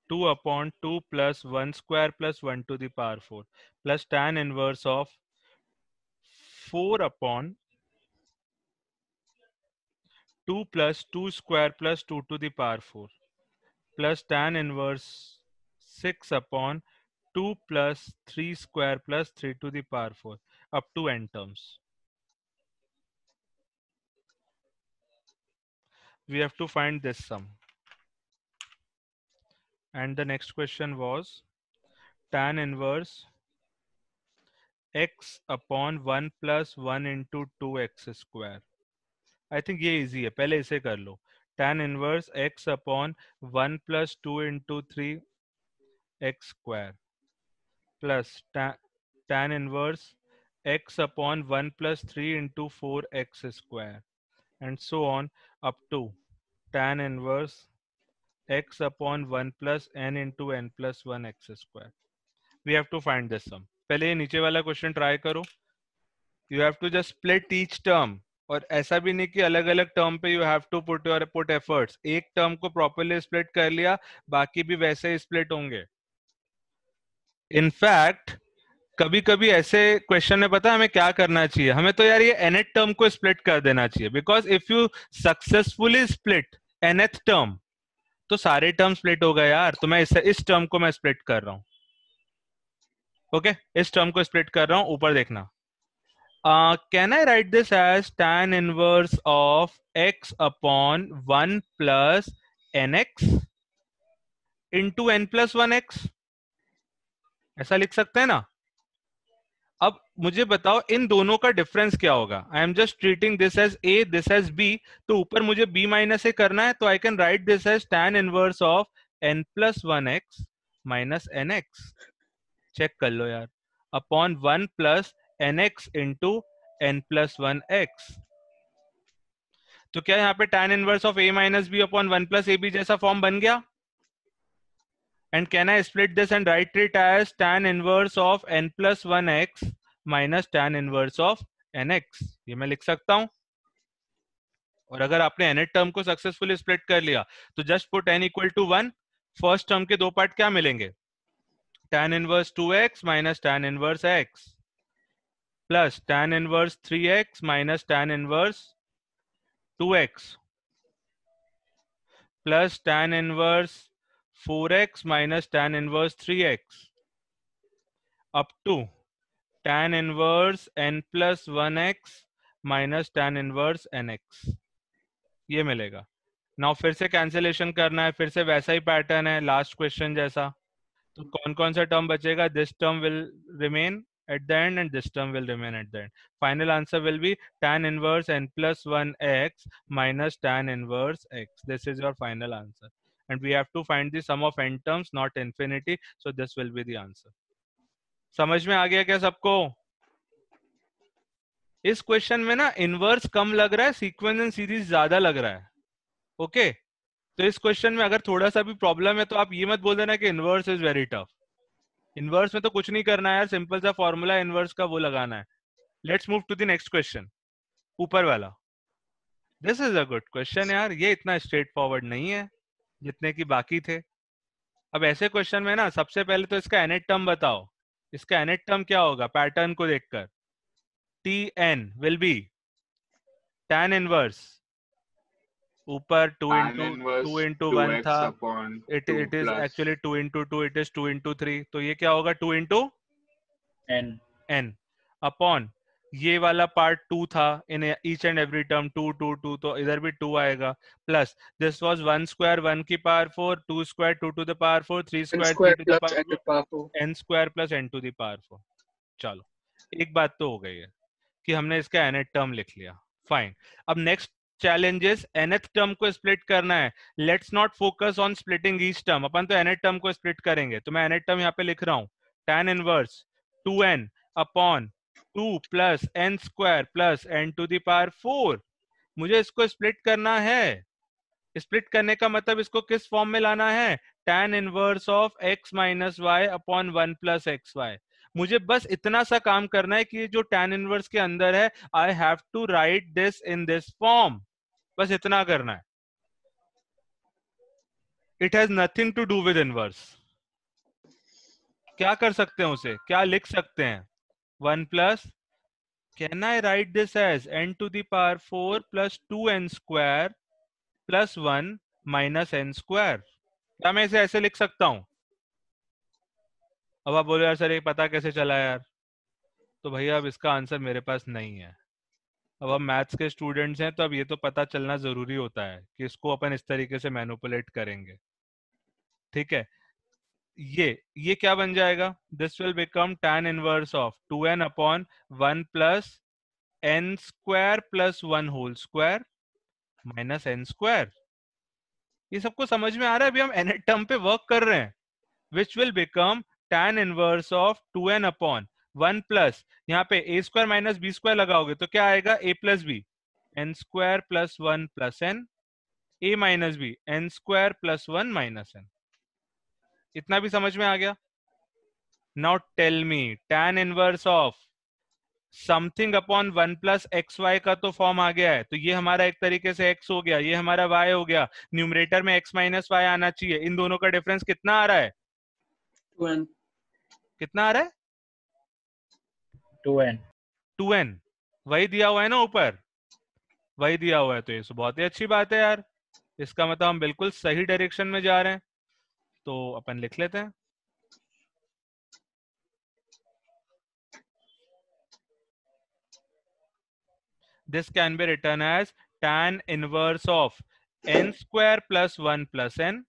2 upon 2 plus 1 square plus 1 to the power 4 plus tan inverse of 4 upon 2 plus 2 square plus 2 to the power 4 plus tan inverse 6 upon 2 plus 3 square plus 3 to the power 4 up to n terms. We have to find this sum. And the next question was tan inverse x upon 1 plus 1 into 2x square. I think ये easy है, पहले इसे कर लो. tan inverse x upon 1 plus 2 into 3 x square plus tan inverse x upon 1 plus 3 into 4 x square and so on up to tan inverse x upon 1 plus n into n plus 1 x square. We have to find this sum. पहले ये नीचे वाला क्वेश्चन ट्राई करो. You have to just split each term. और ऐसा भी नहीं कि अलग अलग टर्म पे you have to put efforts. एक टर्म को प्रॉपर्ली स्प्लिट कर लिया, बाकी भी वैसे ही स्प्लिट होंगे. इनफैक्ट कभी कभी ऐसे क्वेश्चन में पता है हमें क्या करना चाहिए? हमें तो यार ये nth टर्म को स्प्लिट कर देना चाहिए, because if you successfully split nth term तो सारे टर्म स्प्लिट हो गए यार. तो मैं इस टर्म को मैं स्प्लिट कर रहा हूं. ओके, इस टर्म को स्प्लिट कर रहा हूं. ऊपर देखना. Can I write this as tan inverse of x upon 1 plus nx into n plus 1x? ऐसा लिख सकते हैं ना? अब मुझे बताओ इन दोनों का डिफरेंस क्या होगा? I am just treating this as a, this as b. तो ऊपर मुझे b माइनस a करना है, तो I can write this as tan inverse of n plus 1x minus nx. Check कर लो यार. Upon 1 plus nx into n plus 1x. तो क्या यहाँ पे tan inverse of a minus b upon 1 plus ab जैसा फॉर्म बन गया? And can I split this and write it as tan inverse of n plus 1x minus tan inverse of nx? ये मैं लिख सकता हूं. और अगर आपने nth टर्म को सक्सेसफुली स्प्लिट कर लिया तो just put n equal to 1. First term के दो पार्ट क्या मिलेंगे? tan inverse 2x minus tan inverse x plus tan inverse 3x minus tan inverse 2x plus tan inverse 4x minus tan inverse 3x up to tan inverse n plus 1x minus tan inverse nx. ये मिलेगा. नाउ फिर से कैंसिलेशन करना है, फिर से वैसा ही पैटर्न है लास्ट क्वेश्चन जैसा. तो कौन कौन सा टर्म बचेगा? This term will remain at the end and this term will remain at the end. Final answer will be tan inverse n plus 1x minus tan inverse x. This is your final answer. And we have to find the sum of n terms, not infinity. So this will be the answer. समझ में आ गया क्या सबको? इस क्वेश्चन में ना इनवर्स कम लग रहा है, सीक्वेंस एंड सीरीज ज्यादा लग रहा है. ओके, तो इस क्वेश्चन में अगर थोड़ा सा भी प्रॉब्लम है तो आप ये मत बोल देना कि inverse is very tough. Inverse में तो कुछ नहीं करना है यार, सिंपल सा फॉर्मूला इनवर्स का वो लगाना है. Let's move to the next question, ऊपर वाला. This is a good question यार. ये इतना स्ट्रेट फॉरवर्ड नहीं है जितने की बाकी थे. अब ऐसे क्वेश्चन में ना सबसे पहले तो इसका nth टर्म बताओ. इसका nth टर्म क्या होगा? पैटर्न को देखकर Tn will be tan inverse ऊपर 2 into 1 था. It is actually 2 into 2. It is 2 into 3. तो ये क्या होगा? 2 into n अपॉन ये वाला पार्ट 2 था in each and every term 2 2 2. तो इधर भी 2 आएगा. प्लस दिस वाज 1 स्क्वायर 1 की power 4, 2 square 2 to the power 4, 3 square 3 to the power 4, n square plus n to the power 4. चलो, एक बात तो हो गई है कि हमने इसका nth टर्म लिख लिया. फाइन. अब नेक्स्ट चैलेंजेस nth टर्म को स्प्लिट करना है. Let's not focus on splitting each term. अपन तो nth टर्म को स्प्लिट करेंगे. तो मैं nth टर्म यहाँ पे लिख रहा हूँ tan inverse 2n upon 2 plus n square plus n to the power 4। मुझे इसको स्प्लिट करना है। स्प्लिट करने का मतलब इसको किस फॉर्म में लाना है? tan inverse of x minus y upon 1 plus x y. मुझे बस इतना सा काम करना है कि जो tan इनवर्स के अंदर है, I have to write this in this form. बस इतना करना है। It has nothing to do with inverse. क्या कर सकते हैं उसे? क्या लिख सकते हैं? 1 plus, can I write this as n to the power 4 plus 2n square plus 1 minus n square? क्या मैं इसे ऐसे लिख सकता हूं? अब आप बोलो यार सर ये पता कैसे चला यार? तो भैया अब इसका आंसर मेरे पास नहीं है। अब हम मैथ्स के स्टूडेंट्स हैं तो अब ये तो पता चलना जरूरी होता है कि इसको अपन इस तरीके से मैनिपुलेट करेंगे। ठीक है, ये क्या बन जाएगा? This will become tan inverse of 2n upon 1 plus n square plus 1 whole square minus n square. ये सबको समझ में आ रहा है? अभी हम nth टर्म पे वर्क कर रहे हैं। Which will become tan inverse of 2n upon 1 plus, यहाँ पे a square minus b square लगाओगे तो क्या आएगा? a plus b, n square plus 1 plus n, a minus b, n square plus 1 minus n। इतना भी समझ में आ गया? Now tell me, tan inverse of something upon 1 plus x y का तो फॉर्म आ गया है, तो ये हमारा एक तरीके से x हो गया, ये हमारा y हो गया। न्यूमरेटर में x माइनस वाई आना चाहिए। इन दोनों का डिफरेंस कितना आ रहा है? 2n। कितना आ रहा है? 2n। 2n। वही दिया हुआ है ना ऊपर, वही दिया हुआ है। तो ये बहुत ही अच्छी बात है यार। इसका मतलब हम बिल्कुल सही डायरेक्शन में जा रहे हैं। तो अपन लिख लेते हैं। This can be written as tan inverse of n square plus 1 plus n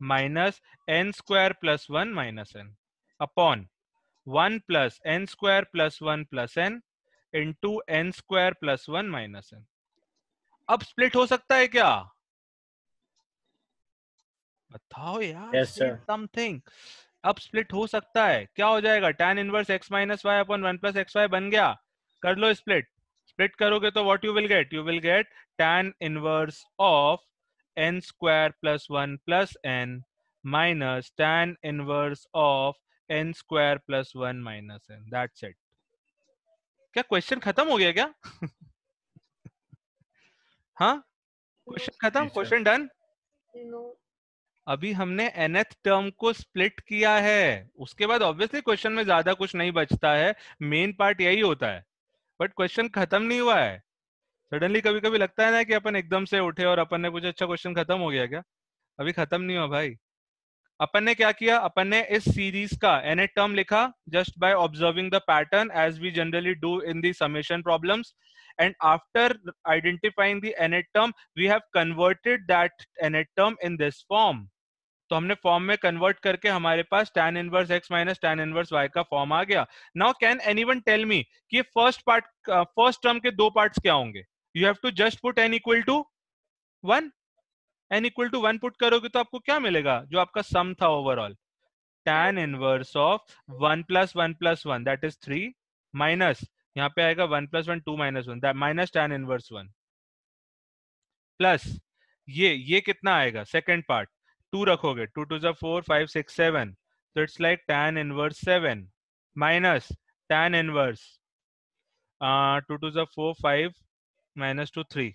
minus n square plus 1 minus n upon 1 plus n square plus 1 plus n into n square plus 1 minus n। अब स्प्लिट हो सकता है क्या? बताओ यार, Yes, say sir. something। अब स्प्लिट हो सकता है। क्या हो जाएगा? tan inverse x minus y upon 1 plus x y बन गया। कर लो स्प्लिट। स्प्लिट करोगे तो what you will get? You will get tan inverse of n square plus 1 plus n minus tan inverse of n square plus 1 minus n। That's it. क्या क्वेश्चन खत्म हो गया क्या? हाँ, क्वेश्चन खत्म, Yes, sir. Question done. No. अभी हमने nth टर्म को स्प्लिट किया है, उसके बाद ऑब्वियसली क्वेश्चन में ज्यादा कुछ नहीं बचता है। मेन पार्ट यही होता है, बट क्वेश्चन खत्म नहीं हुआ है। सडनली कभी कभी लगता है ना कि अपन एकदम से उठे और अपन ने पूछा अच्छा क्वेश्चन खत्म हो गया क्या? अभी खत्म नहीं हुआ भाई। अपन ने क्या किया? अपन ने इस सीरीज का nth टर्म लिखा just by observing the pattern as we generally do in the summation problems, and after identifying the nth term we have converted that nth term in this form। तो हमने फॉर्म में कन्वर्ट करके हमारे पास tan inverse x minus tan inverse y का फॉर्म आ गया। Now can anyone tell me कि फर्स्ट टर्म के दो पार्ट्स क्या होंगे? You have to just put n equal to 1। n equal to 1 put करोगे तो आपको क्या मिलेगा? जो आपका सम था overall, tan inverse of 1 plus 1 plus 1 that is 3 minus यहाँ पे आएगा 1 plus 1 2 minus 1 that minus tan inverse 1 plus ये कितना आएगा? सेकंड पार्ट 2 रखोगे, 2 टू ज़ 4 5 6 7, तो it's like tan inverse 7 minus tan inverse 2 to ज़ 4 5 माइनस 2 3।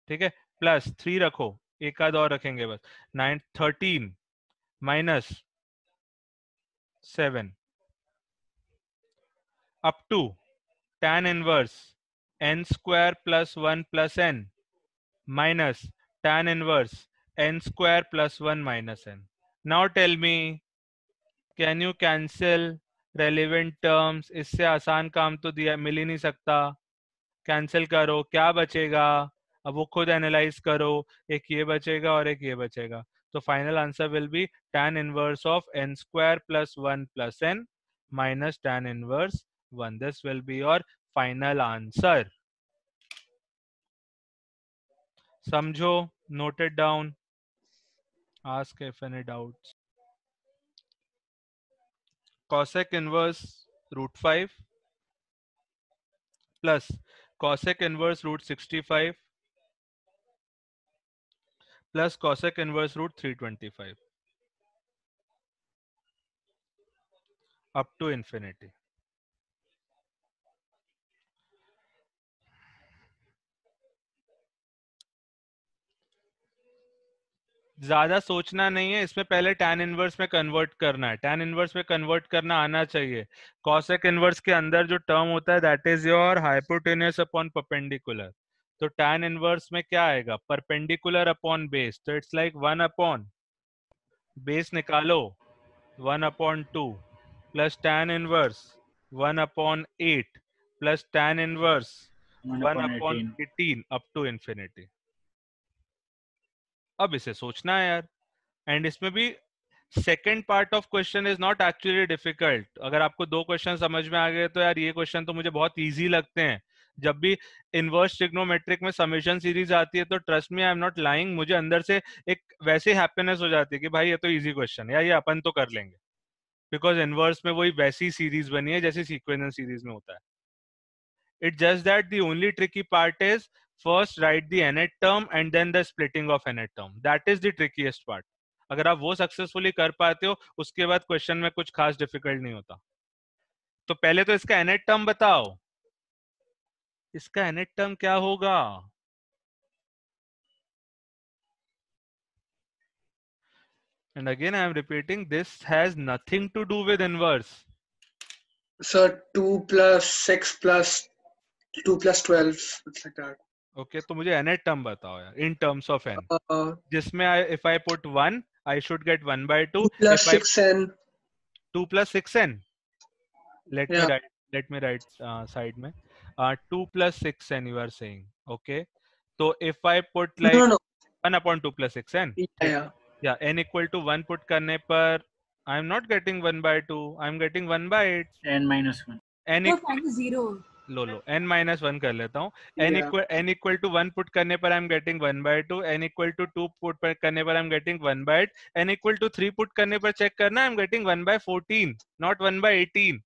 ठीक है, प्लस 3 रखो, एक आध और रखेंगे बस, 9 13 माइनस 7 up to tan inverse n square plus 1 plus n minus tan inverse n square plus 1 minus n। Now tell me, can you cancel relevant terms? इससे आसान काम तो दिया मिल ही नहीं सकता। कैंसिल करो, क्या बचेगा? अब वो खुद एनालाइज करो, एक ये बचेगा और एक ये बचेगा। तो final answer will be tan inverse of n square plus 1 plus n minus tan inverse 1। This will be your final answer. समझो, note it down, ask if any doubts. cosec inverse √5 plus cosec inverse √65 plus cosec inverse √325 up to infinity. ज्यादा सोचना नहीं है इसमें, पहले tan इनवर्स में कन्वर्ट करना है, tan इनवर्स में कन्वर्ट करना आना चाहिए. cosec इनवर्स के अंदर जो टर्म होता है that is your hypotenuse upon perpendicular. तो tan इनवर्स में क्या आएगा, परपेंडिकुलर अपॉन बेस, तो इट्स लाइक 1 अपॉन बेस निकालो 1 upon 2 plus tan inverse 1 upon 8 plus tan inverse 1 upon 18 up to infinity. अब इसे सोचना है यार. एंड इसमें भी second part of question is not actually difficult. अगर आपको दो क्वेश्चन समझ में आ गए तो यार ये क्वेश्चन तो मुझे बहुत इजी लगते हैं. जब भी इनवर्स ट्रिग्नोमेट्रिक में समेशन सीरीज आती है तो trust me I am not lying, मुझे अंदर से एक वैसे हैप्पीनेस हो जाती है कि भाई ये तो इजी क्वेश्चन है, या ये अपन तो कर लेंगे, बिकॉज इनवर्स में वही वैसी सीरीज बनी है जैसे सीक्वेंस सीरीज में होता है. It's just that the only tricky part is first write the nth term and then the splitting of nth term. That is the trickiest part. अगर आप वो सक्सेसफुली कर पाते हो उसके बाद क्वेश्चन में कुछ खास डिफिकल्ट नहीं होता. तो पहले तो इसका nth टर्म बताओ, इसका nth टर्म क्या होगा. And again I am repeating, this has nothing to do with inverse. So 2 plus 6 plus 2 plus 12, it's like that. Okay, तो मुझे nth टर्म बताओ यार in terms of n, जिसमें if I put 1 I should get 1 by 2. 2 plus If 6n. 2 plus 6n. Let Yeah. me write side में 2 plus 6n you are saying. Okay, so if I put like No. 1 upon 2 plus 6n. Yeah. n equal to 1 put करने पर I am not getting 1 by 2, I am getting 1 by 8. n minus 1. n तो equal find zero. लो n minus 1 कर लेता हूँ. Yeah. n equal to 1 put करने पर I am getting 1 by 2. n equal to 2 put करने पर I am getting 1 by 8. n equal to 3 put करने पर check करना I am getting 1 by 14, not 1 by 18.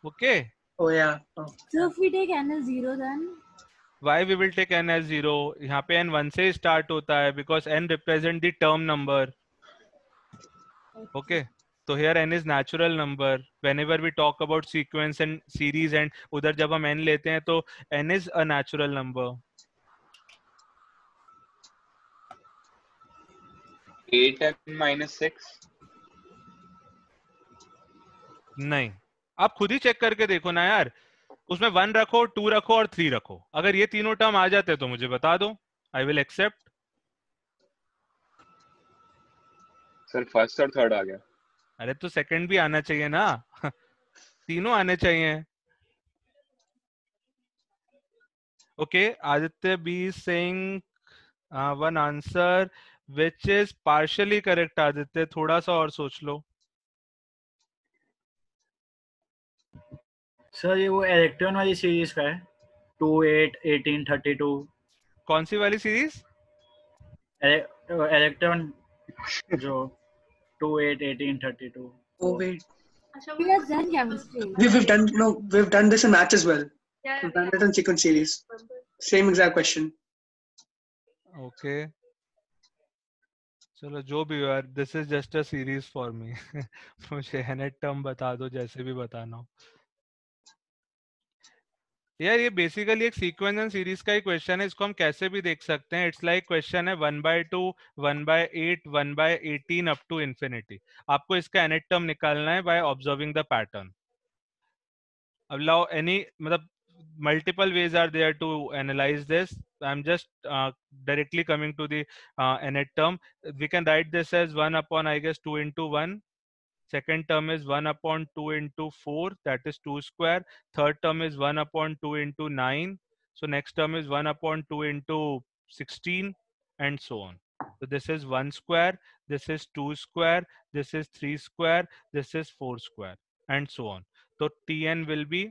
Okay. Oh yeah. Oh. So if we take n as zero, then Why we will take n as 0? यहाँ पे n 1 से start होता है because n represent the term number. Okay. So here n is natural number. Whenever we talk about sequence and series and उधर जब हम n लेते हैं तो n is a natural number. 8n minus 6. नहीं, आप खुद ही चेक करके देखो ना यार, उसमें 1 रखो, 2 रखो और 3 रखो. अगर ये तीनों टर्म आ जाते तो मुझे बता दो, I will accept. Sir first और थर्ड आ गया. अरे तो सेकंड भी आना चाहिए ना. तीनों आने चाहिए. Okay, Aditya be saying one answer which is partially correct. Aditya थोड़ा सा और सोच लो. सर ये वो इलेक्ट्रॉन वाली सीरीज का है 2 8 18 32. कौन सी वाली सीरीज? इलेक्ट्रॉन जो 2 8 18 32. Oh wait. Asha, we have done chemistry. We've done this in match as well. yeah, We've done it in sequence series. Same exact question. Okay, चलो जो भी हो यार, this is just a series for me. मुझे nth टर्म बता दो जैसे भी बताना हो. यार ये बेसिकली एक सीक्वेंस एंड सीरीज का ही क्वेश्चन है, इसको हम कैसे भी देख सकते हैं. इट्स लाइक क्वेश्चन है 1 by 2, 1 by 8, 1 by 18 up to infinity. आपको इसका nth टर्म निकालना है बाय ऑब्जर्विंग द पैटर्न. अब लाओ एनी मतलब multiple ways are there to analyze this. I'm just directly coming to the nth term. We can write this as 1 upon I guess 2 into 1. Second term is 1 upon 2 into 4, that is 2 square. Third term is 1 upon 2 into 9. So next term is 1 upon 2 into 16 and so on. So this is 1 square, this is 2 square, this is 3 square, this is 4 square and so on. So Tn will be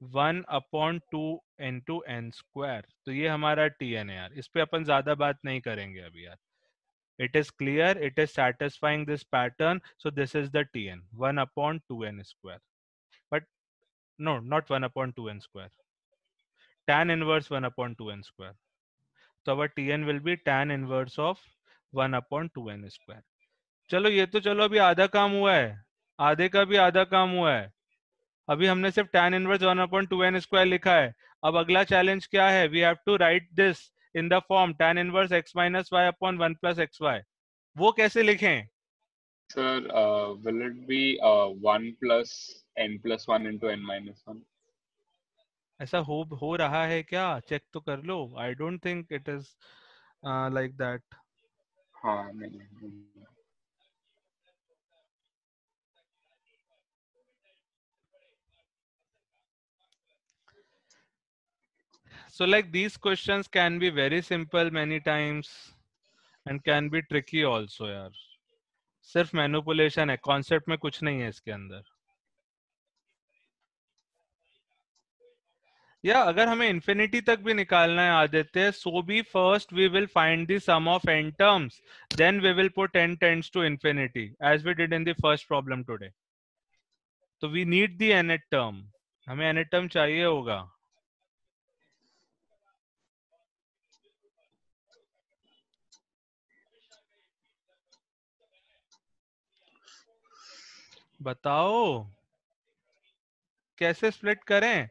1 upon 2 into n square. तो ये हमारा Tn है यार. इस पे अपन ज्यादा बात नहीं करेंगे अभी यार. It is clear, it is satisfying this pattern, so this is the Tn, 1 upon 2n square. But no, not 1 upon 2n square. Tan inverse 1 upon 2n square. So our Tn will be tan inverse of 1 upon 2n square. चलो ये तो चलो अभी आधा काम हुआ है, आधे का भी आधा काम हुआ है. अभी हमने सिर्फ tan inverse 1 upon 2n square लिखा है. अब अगला चैलेंज क्या है? We have to write this in the form tan inverse x minus y upon 1 plus xy. वो कैसे लिखें? Sir, will it be 1 plus n plus 1 into n minus 1? ऐसा हो रहा है क्या? चेक तो कर लो. I don't think it is like that. हाँ नहीं. So like these questions can be very simple many times and can be tricky also यार. सिर्फ मैनिपुलेशन है, कॉन्सेप्ट में कुछ नहीं है इसके अंदर. या अगर हमें इंफिनिटी तक भी निकालना है Aditya, so be first we will find the sum of n terms, then we will put n tends to infinity as we did in the first problem today. तो we need the nth term, हमें nth टर्म चाहिए होगा. बताओ कैसे स्प्लिट करें?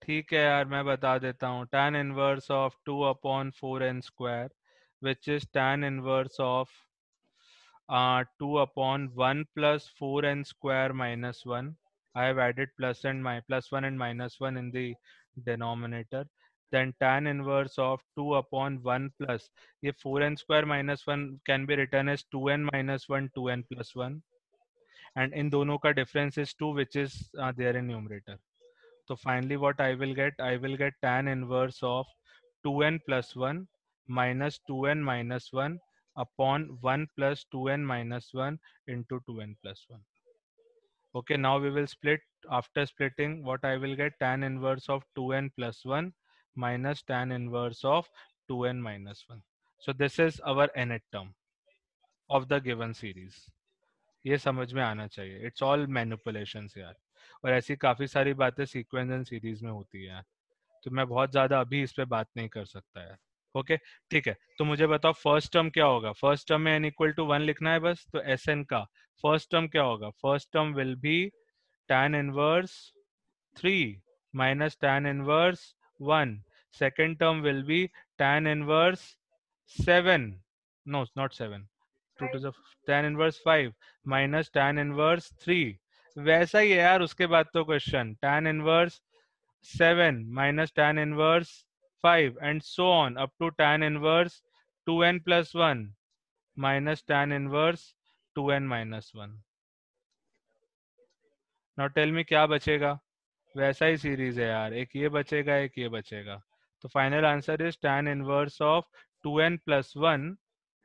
ठीक है यार, मैं बता देता हूँ. tan inverse of 2 upon 4n square which is tan inverse of 2 upon 1 plus 4n square minus 1. I have added plus 1 and minus 1 in the denominator. Then tan inverse of 2 upon 1 plus, ये 4n square minus 1 can be written as 2n minus 1, 2n plus 1. And in दोनों का difference is 2, which is there in numerator. So finally what I will get tan inverse of 2n plus 1 minus 2n minus 1 upon 1 plus 2n minus 1 into 2n plus 1. Okay, now we will split. After splitting, what I will get? Tan inverse of 2n plus 1 minus tan inverse of 2n minus 1. So this is our nth term of the given series. ये समझ में आना चाहिए. It's all manipulations यार. और ऐसी काफी सारी बातें सीक्वेंस एंड सीरीज में होती है, तो मैं बहुत ज्यादा अभी इस पे बात नहीं कर सकता यार. ओके ठीक है, तो मुझे बताओ फर्स्ट टर्म क्या होगा? फर्स्ट टर्म में n इक्वल टू 1 लिखना है बस. तो Sn का फर्स्ट टर्म क्या होगा? First term will be tan inverse 3 minus tan inverse 1. Second term will be tan inverse 7, no not 7, 2 to the tan inverse 5 minus tan inverse 3. वैसा ही है यार उसके बाद तो question tan inverse 7 minus tan inverse 5 and so on up to tan inverse 2n plus 1 minus tan inverse 2n minus 1. Now tell me क्या बचेगा? वैसा ही सीरीज है यार, एक ये बचेगा एक ये बचेगा. तो final answer is tan inverse of 2n plus 1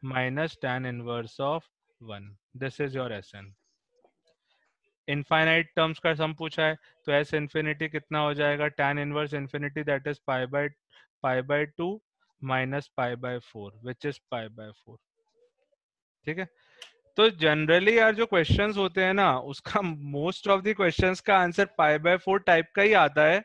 minus tan inverse of 1. This is your Sn. Infinite terms का सम पूछा है, तो एस इन्फिनिटी कितना हो जाएगा? tan inverse infinity that is pi by 2 minus pi bye 4 which is pi by 4. ठीक है, तो जनरली यार जो क्वेश्चंस होते हैं ना, उसका मोस्ट ऑफ द क्वेश्चंस का आंसर पाई बाय 4 टाइप का ही आता है.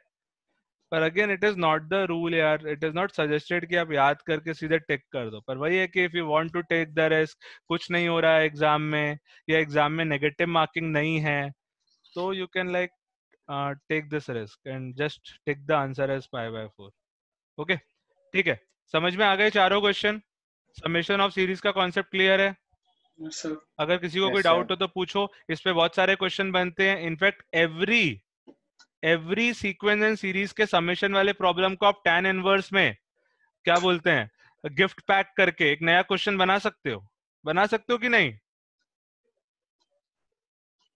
पर again it is not the rule यार, इट इज नॉट सजेस्टेड कि आप याद करके सीधे टिक कर दो. पर वही है कि if you want to take the risk, कुछ नहीं हो रहा है एग्जाम में, या एग्जाम में नेगेटिव मार्किंग नहीं है, तो you can like take this risk and just take the answer as pi by 4. Okay ठीक है, समझ में आ गए चारों क्वेश्चन? समेशन ऑफ सीरीज का कॉन्सेप्ट क्लियर है? Yes, sir. अगर किसी को Yes, कोई sir. डाउट हो तो पूछो. इस पे बहुत सारे क्वेश्चन बनते हैं. In fact every sequence and series के समेशन वाले प्रॉब्लम को आप tan इनवर्स में क्या बोलते हैं, गिफ्ट पैक करके एक नया क्वेश्चन बना सकते हो कि नहीं?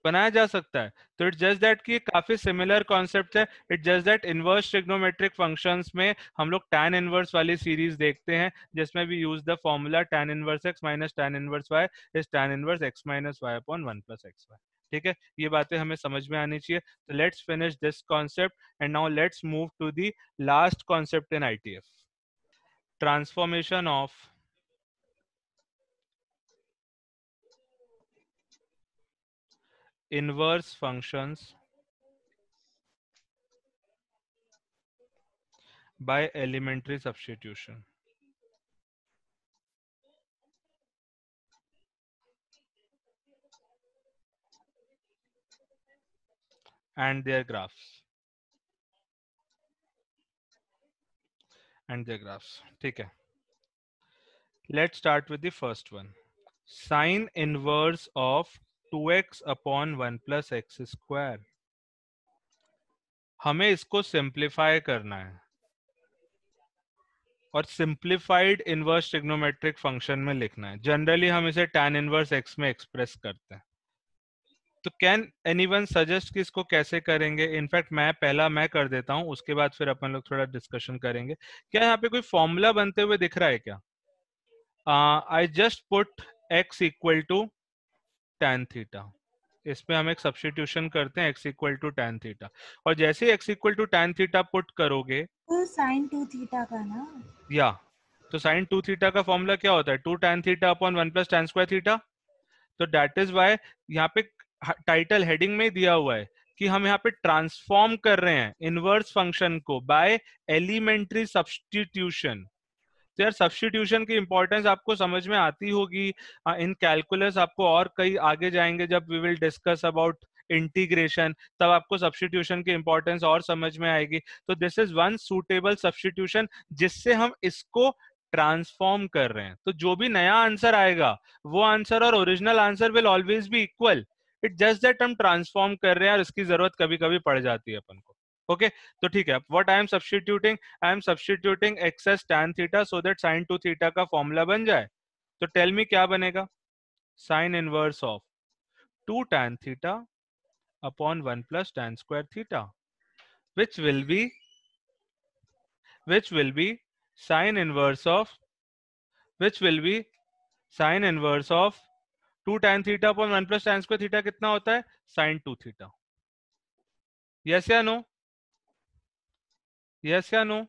बनाया जा सकता है. तो इट्स जस्ट दैट कि काफी सिमिलर कॉन्सेप्ट है. It's just that inverse trigonometric functions में हम लोग tan इनवर्स वाली सीरीज देखते हैं, जिसमें भी use the formula tan inverse x minus tan inverse y is tan inverse x minus y upon 1 plus xy. ठीक है, ये बातें हमें समझ में आनी चाहिए. तो let's finish this concept and now let's move to the last concept in ITF, transformation of inverse functions by elementary substitution. And their graphs. ठीक है. Let's start with the first one. Sine inverse of 2x upon 1 plus x square. हमें इसको सिंप्लीफाई करना है और सिंप्लीफाइड इनवर्स ट्रिग्नोमेट्रिक फंक्शन में लिखना है. जनरली हम इसे tan इनवर्स x में एक्सप्रेस करते हैं. तो कैन एनीवन सजेस्ट कि इसको कैसे करेंगे? इनफैक्ट मैं कर देता हूं, उसके बाद फिर अपन लोग थोड़ा डिस्कशन करेंगे. क्या यहाँ पे कोई फॉर्मूला बनते हुए दिख रहा है क्या? I just put x equal to tan theta. इस पे हम एक सब्स्टिट्यूशन करते हैं x equal to tan theta, और जैसे ही x equal to tan theta put करोगे तो sin 2 थीटा का ना, या तो sin 2 थीटा का फॉर्मूला क्या होता है? 2 tan थीटा अपॉन 1 प्लस tan स्क्वायर थीटा. तो दैट इज व्हाई यहाँ पे टाइटल हेडिंग में दिया हुआ है कि हम यहाँ पे ट्रांसफॉर्म कर रहे हैं इनवर्स फंक्शन को बाय एलिमेंट्री सब्स्टिट्यूशन. तो यार सब्स्टिट्यूशन की इंपॉर्टेंस आपको समझ में आती होगी इन कैलकुलस. आपको और कई आगे जाएंगे जब we will discuss about integration, तब आपको सब्स्टिट्यूशन की इंपॉर्टेंस और समझ में आएगी. तो this is one suitable substitution जिससे हम इसको ट्रांसफॉर्म कर रहे हैं. तो जो भी नया आंसर आएगा वो आंसर और original answer will always be equal. It just that हम ट्रांसफॉर्म कर रहे हैं और इसकी जरूरत कभी कभी पड़ जाती है अपन को. ओके तो ठीक है. What I am substituting x as tan theta so that sin 2 theta का फॉर्मूला बन जाए. तो टेल मी क्या बनेगा? sin inverse of 2 tan theta upon 1 प्लस tan square theta, which will be sin inverse of 2 tan theta upon 1 प्लस tan स्क्वायर थीटा. कितना होता है? sin 2 theta. यस या नो? यस या नो?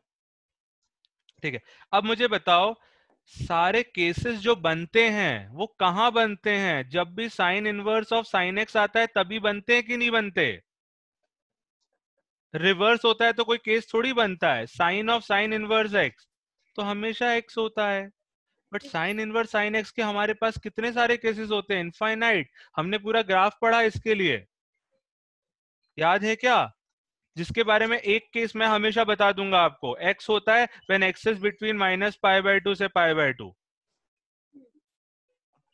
ठीक है. अब मुझे बताओ सारे केसेस जो बनते हैं वो कहां बनते हैं? जब भी sign inverse of sine x आता है तभी बनते हैं कि नहीं बनते? रिवर्स होता है तो कोई केस थोड़ी बनता है. Sine of sine inverse x तो हमेशा एक्स होता है. But sine inverse sine x के हमारे पास कितने सारे केसेस होते हैं? इनफाइनाइट. हमने पूरा ग्राफ पढ़ा इसके लिए, याद है क्या? जिसके बारे में एक केस मैं हमेशा बता दूंगा आपको. x होता है व्हेन x इज बिटवीन -π/2 से π/2.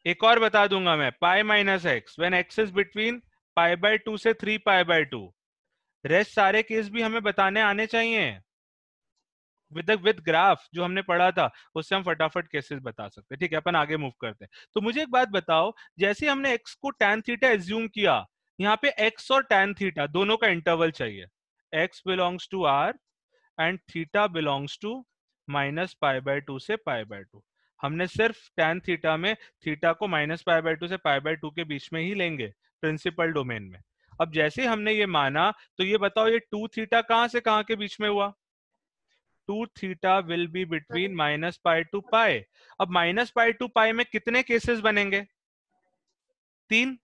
एक और बता दूंगा मैं, pi minus x when x is between π/2 से 3π/2. रेस्ट सारे केस भी हमें बताने आने चाहिए विद ग्राफ जो हमने पढ़ा था, उससे हम फटाफट केसेस बता सकते हैं. ठीक है, अपन आगे मूव करते हैं. तो मुझे एक बात बताओ, जैसे हमने x को tan थीटा एज्यूम किया, यहाँ पे x और tan थीटा दोनों का इंटरवल चाहिए. x belongs to r and theta belongs to -π/2 से π/2. हमने सिर्फ tan थीटा में थीटा को -π/2 से π/2 के बीच में ही लेंगे प्रिंसिपल डोमेन में. अब जैसे हमने ये माना तो ये बताओ ये 2 थीटा कहां से कहां के बीच में हुआ? 2 theta will be between -π to π. अब -π to π में कितने केसेस बनेंगे? 3.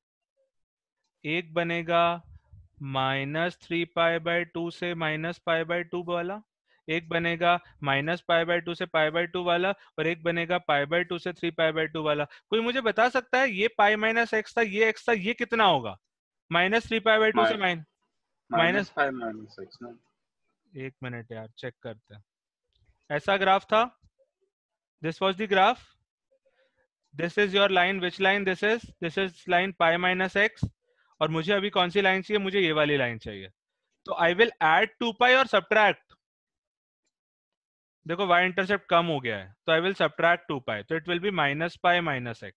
एक बनेगा -3π/2 से -π/2 वाला, एक बनेगा -π/2 से π/2 वाला, और एक बनेगा π/2 से 3π/2 वाला. कोई मुझे बता सकता है ये पाई माइनस एक्स था, ये x था, ये कितना होगा? -3π/2 से माइनस -π -x ना. एक मिनट यार, चेक करते हैं. ऐसा ग्राफ था. This was the graph. This is your line. Which line? This is line pi minus x. और मुझे अभी कौन सी लाइन चाहिए? मुझे ये वाली लाइन चाहिए. तो आई विल ऐड 2π और सब्ट्रैक्ट. देखो y इंटरसेप्ट कम हो गया है तो आई विल सब्ट्रैक्ट 2π, तो इट विल बी -π -x.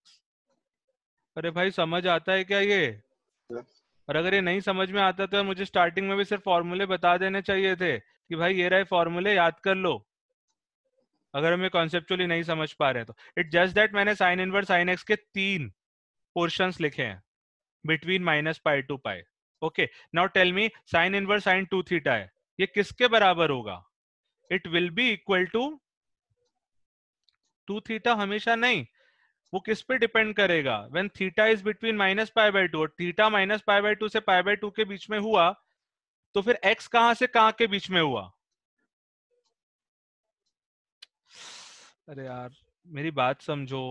अरे भाई समझ आता है क्या ये? और अगर ये नहीं समझ में आता तो मुझे स्टार्टिंग में भी सिर्फ फॉर्मूले बता देने चाहिए थे कि भाई ये रहे फॉर्मूले, याद कर लो. अगर हमें कॉन्सेप्चुअली नहीं समझ पा रहे हैं तो इट जस्ट दैट मैंने साइन इनवर्स साइन एक्स के 3 पोर्शंस लिखे हैं between -π to π. Okay, now tell me sine inverse sine 2 theta है, ये किसके बराबर होगा? It will be equal to 2 theta. हमेशा नहीं, वो किस पे डिपेंड करेगा? When theta is between minus pi by two और theta minus pi by two से पाई बाय टू के बीच में हुआ, तो फिर x कहां से कहां के बीच में हुआ? अरे यार मेरी बात समझो,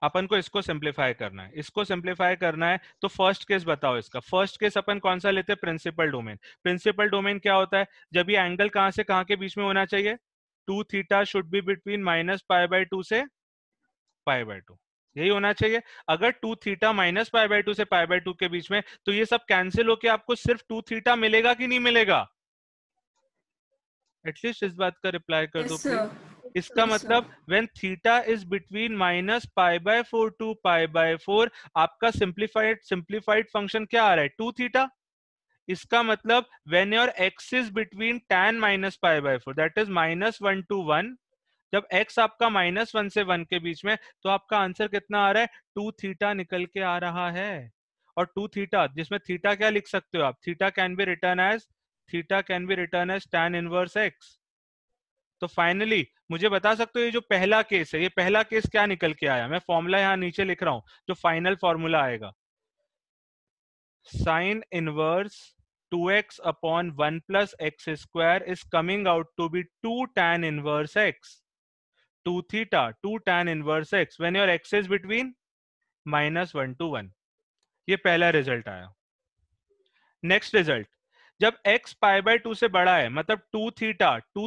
अपन को इसको सिंप्लीफाई करना है, इसको सिंप्लीफाई करना है। तो फर्स्ट केस बताओ इसका। फर्स्ट केस अपन कौन सा लेते हैं? Principal domain. प्रिंसिपल डोमेन क्या होता है? जब ये एंगल कहां से कहां के बीच में होना चाहिए? 2 theta should be between minus pi by two से पाई बाय टू, यही होना चाहिए। अगर 2 theta minus pi by two से पाई बाय टू के बीच में, तो ये सब कैंसिल होके आपको सिर्फ 2 थीटा मिलेगा कि नहीं मिलेगा? एटलीस्ट इस बात का रिप्लाई कर दो Yes, प्लीज। sir. इसका Yes, मतलब sir. When theta is between minus pi by four to pi by four, आपका सिंप्लीफाइड फंक्शन क्या आ रहा है? 2 थीटा। इसका मतलब when your x is between tan minus pi by four, that is minus 1 to 1, जब x आपका माइनस 1 से 1 के बीच में, तो आपका आंसर कितना आ रहा है? 2 थीटा निकल के आ रहा है। और 2 थीटा, जिसमें थीटा क्या लिख सकते हो आप? Theta can be return as tan inverse x। तो फाइनली मुझे बता सकते हो ये जो पहला केस है, ये पहला केस क्या निकल के आया? मैं फॉर्मूला यहां नीचे लिख रहा हूं, जो फाइनल फॉर्मूला आएगा, sine inverse 2x upon 1 plus x square is coming out to be 2 tan inverse x, 2 theta 2 tan inverse x when your x is between minus 1 to 1। ये पहला रिजल्ट आया। नेक्स्ट रिजल्ट, जब x पाई बाय टू से बड़ा है, मतलब 2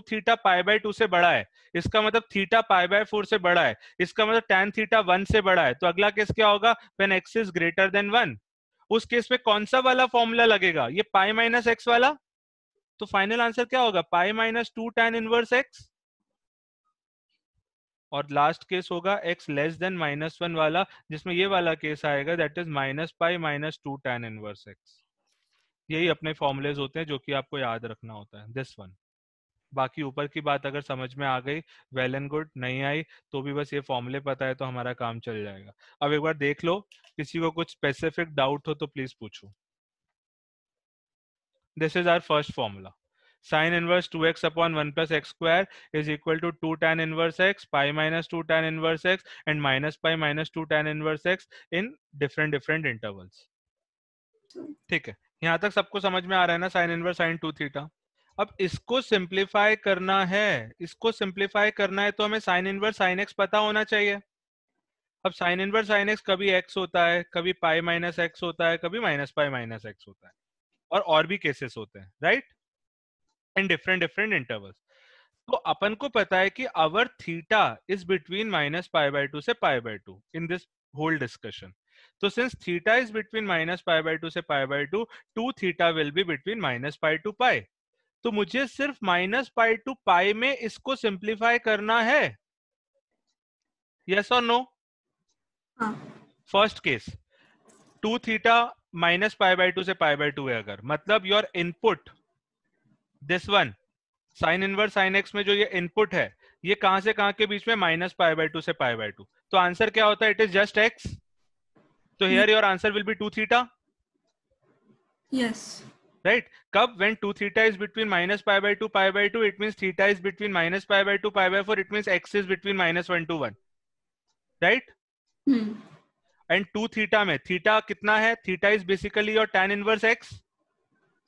थीटा पाई बाय टू से बड़ा है, इसका मतलब थीटा पाई बाय फोर से बड़ा है, इसका मतलब tan थीटा 1 से बड़ा है। तो अगला केस क्या होगा? When x is greater then 1। उस केस में कौन सा वाला फॉर्मूला लगेगा? ये पाई माइनस एक्स वाला। तो फाइनल आंसर क्या होगा? Pi minus 2 tan inverse x। और लास्ट केस होगा x लेस देन माइनस 1 वाला, जिसमें ये वाला केस आएगा, that is minus pi minus 2 tan inverse x। यही अपने फॉर्मुलेज होते हैं जो कि आपको याद रखना होता है, दिस वन। बाकी ऊपर की बात अगर समझ में आ गई, वेल एंड गुड, नहीं आई तो भी बस ये फॉर्मूले पता है तो हमारा काम चल जाएगा। अब एक बार देख लो, किसी को कुछ स्पेसिफिक डाउट हो तो प्लीज पूछो। This is our first formula, sin inverse 2x upon 1 plus x square is equal to 2 tan inverse x, pi minus 2 tan inverse x and minus pi minus 2 tan inverse x in different intervals। ठीक है, यहां तक सबको समझ में आ रहा है ना? sin inverse sin 2 theta. अब इसको सिंप्लीफाई करना है, इसको सिंप्लीफाई करना है तो हमें sin inverse sin x पता होना चाहिए। अब sin inverse sin x कभी x होता है, कभी pi minus x होता है, कभी minus pi minus x होता है, और भी केसेस होते हैं, राइट? In different intervals. तो अपन को पता है कि our theta is between minus pi by two से pi by two in this whole discussion. तो since theta is between minus pi by two से pi by two, 2 theta will be between minus pi to pi. तो मुझे सिर्फ माइनस पाई टू पाई में इसको सिंप्लीफाई करना है, यस और no? First case 2 theta minus pi by two से पाई बाय टू है अगर, मतलब your input this one sine inverse sine x में जो ये इनपुट है, ये कहां से कहां के बीच में? माइनस पाई बाय टू से पाई बाय टू। तो आंसर क्या होता है? It is just x. तो here your answer will be 2 theta, Yes. Right? कब? When 2 theta is between minus pi by two, it means theta is between minus pi by to pi by four, it means x is between minus 1 to 1, right? And 2 theta में थीटा कितना है? Theta is basically your tan inverse x.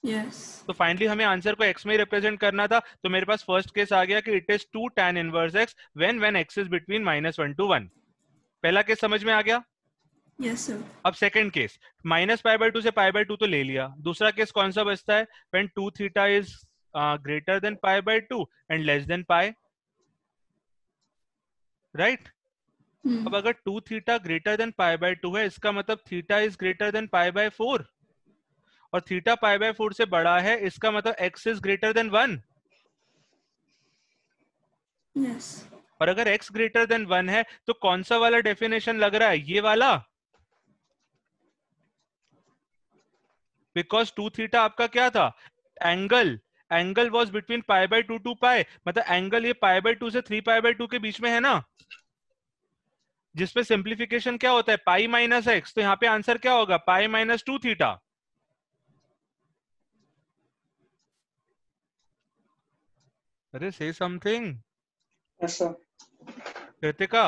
Yes. तो फाइनली हमें आंसर को x में ही रिप्रेजेंट करना था। तो मेरे पास फर्स्ट केस आ गया कि it is 2 tan inverse x when x is between minus 1 to 1। पहला केस समझ में आ गया? Yes, sir. अब second case, minus pi by two से पाई बाय टू तो ले लिया, दूसरा केस कौन सा बचता है? When 2 theta is greater than pi by to and less than pi, right? अब अगर 2 theta greater than pi by two है, इसका मतलब theta is greater than pi by four, और थीटा पाई बाय फोर से बड़ा है, इसका मतलब x is greater then 1। Yes. और अगर x ग्रेटर देन 1 है तो कौन सा वाला डेफिनेशन लग रहा है? ये वाला, बिकॉज 2 थीटा आपका क्या था? Angle was between pi by two to pi, मतलब एंगल ये पाई बाय टू से 3 पाई बाय टू के बीच में है ना, जिसपे सिंप्लीफिकेशन क्या होता है? Pi minus x. तो यहाँ पे आंसर क्या होगा? Pi minus 2 theta. अरे say something Yes, sir. Kritika,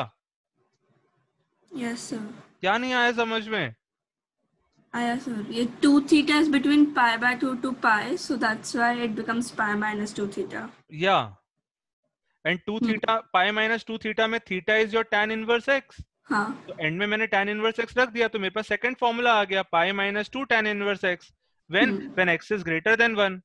Yes, sir. क्या नहीं आया समझ में? आया सर. ये 2 theta is between pi by 2 to pi, so that's why it becomes pi minus 2 theta. Yeah. And 2 theta, pi minus 2 theta में theta is your tan inverse x. हाँ. तो एंड में मैंने tan inverse x रख दिया, तो मेरे पास सेकंड फॉर्मूला आ गया, pi minus 2 tan inverse x when x is greater than 1.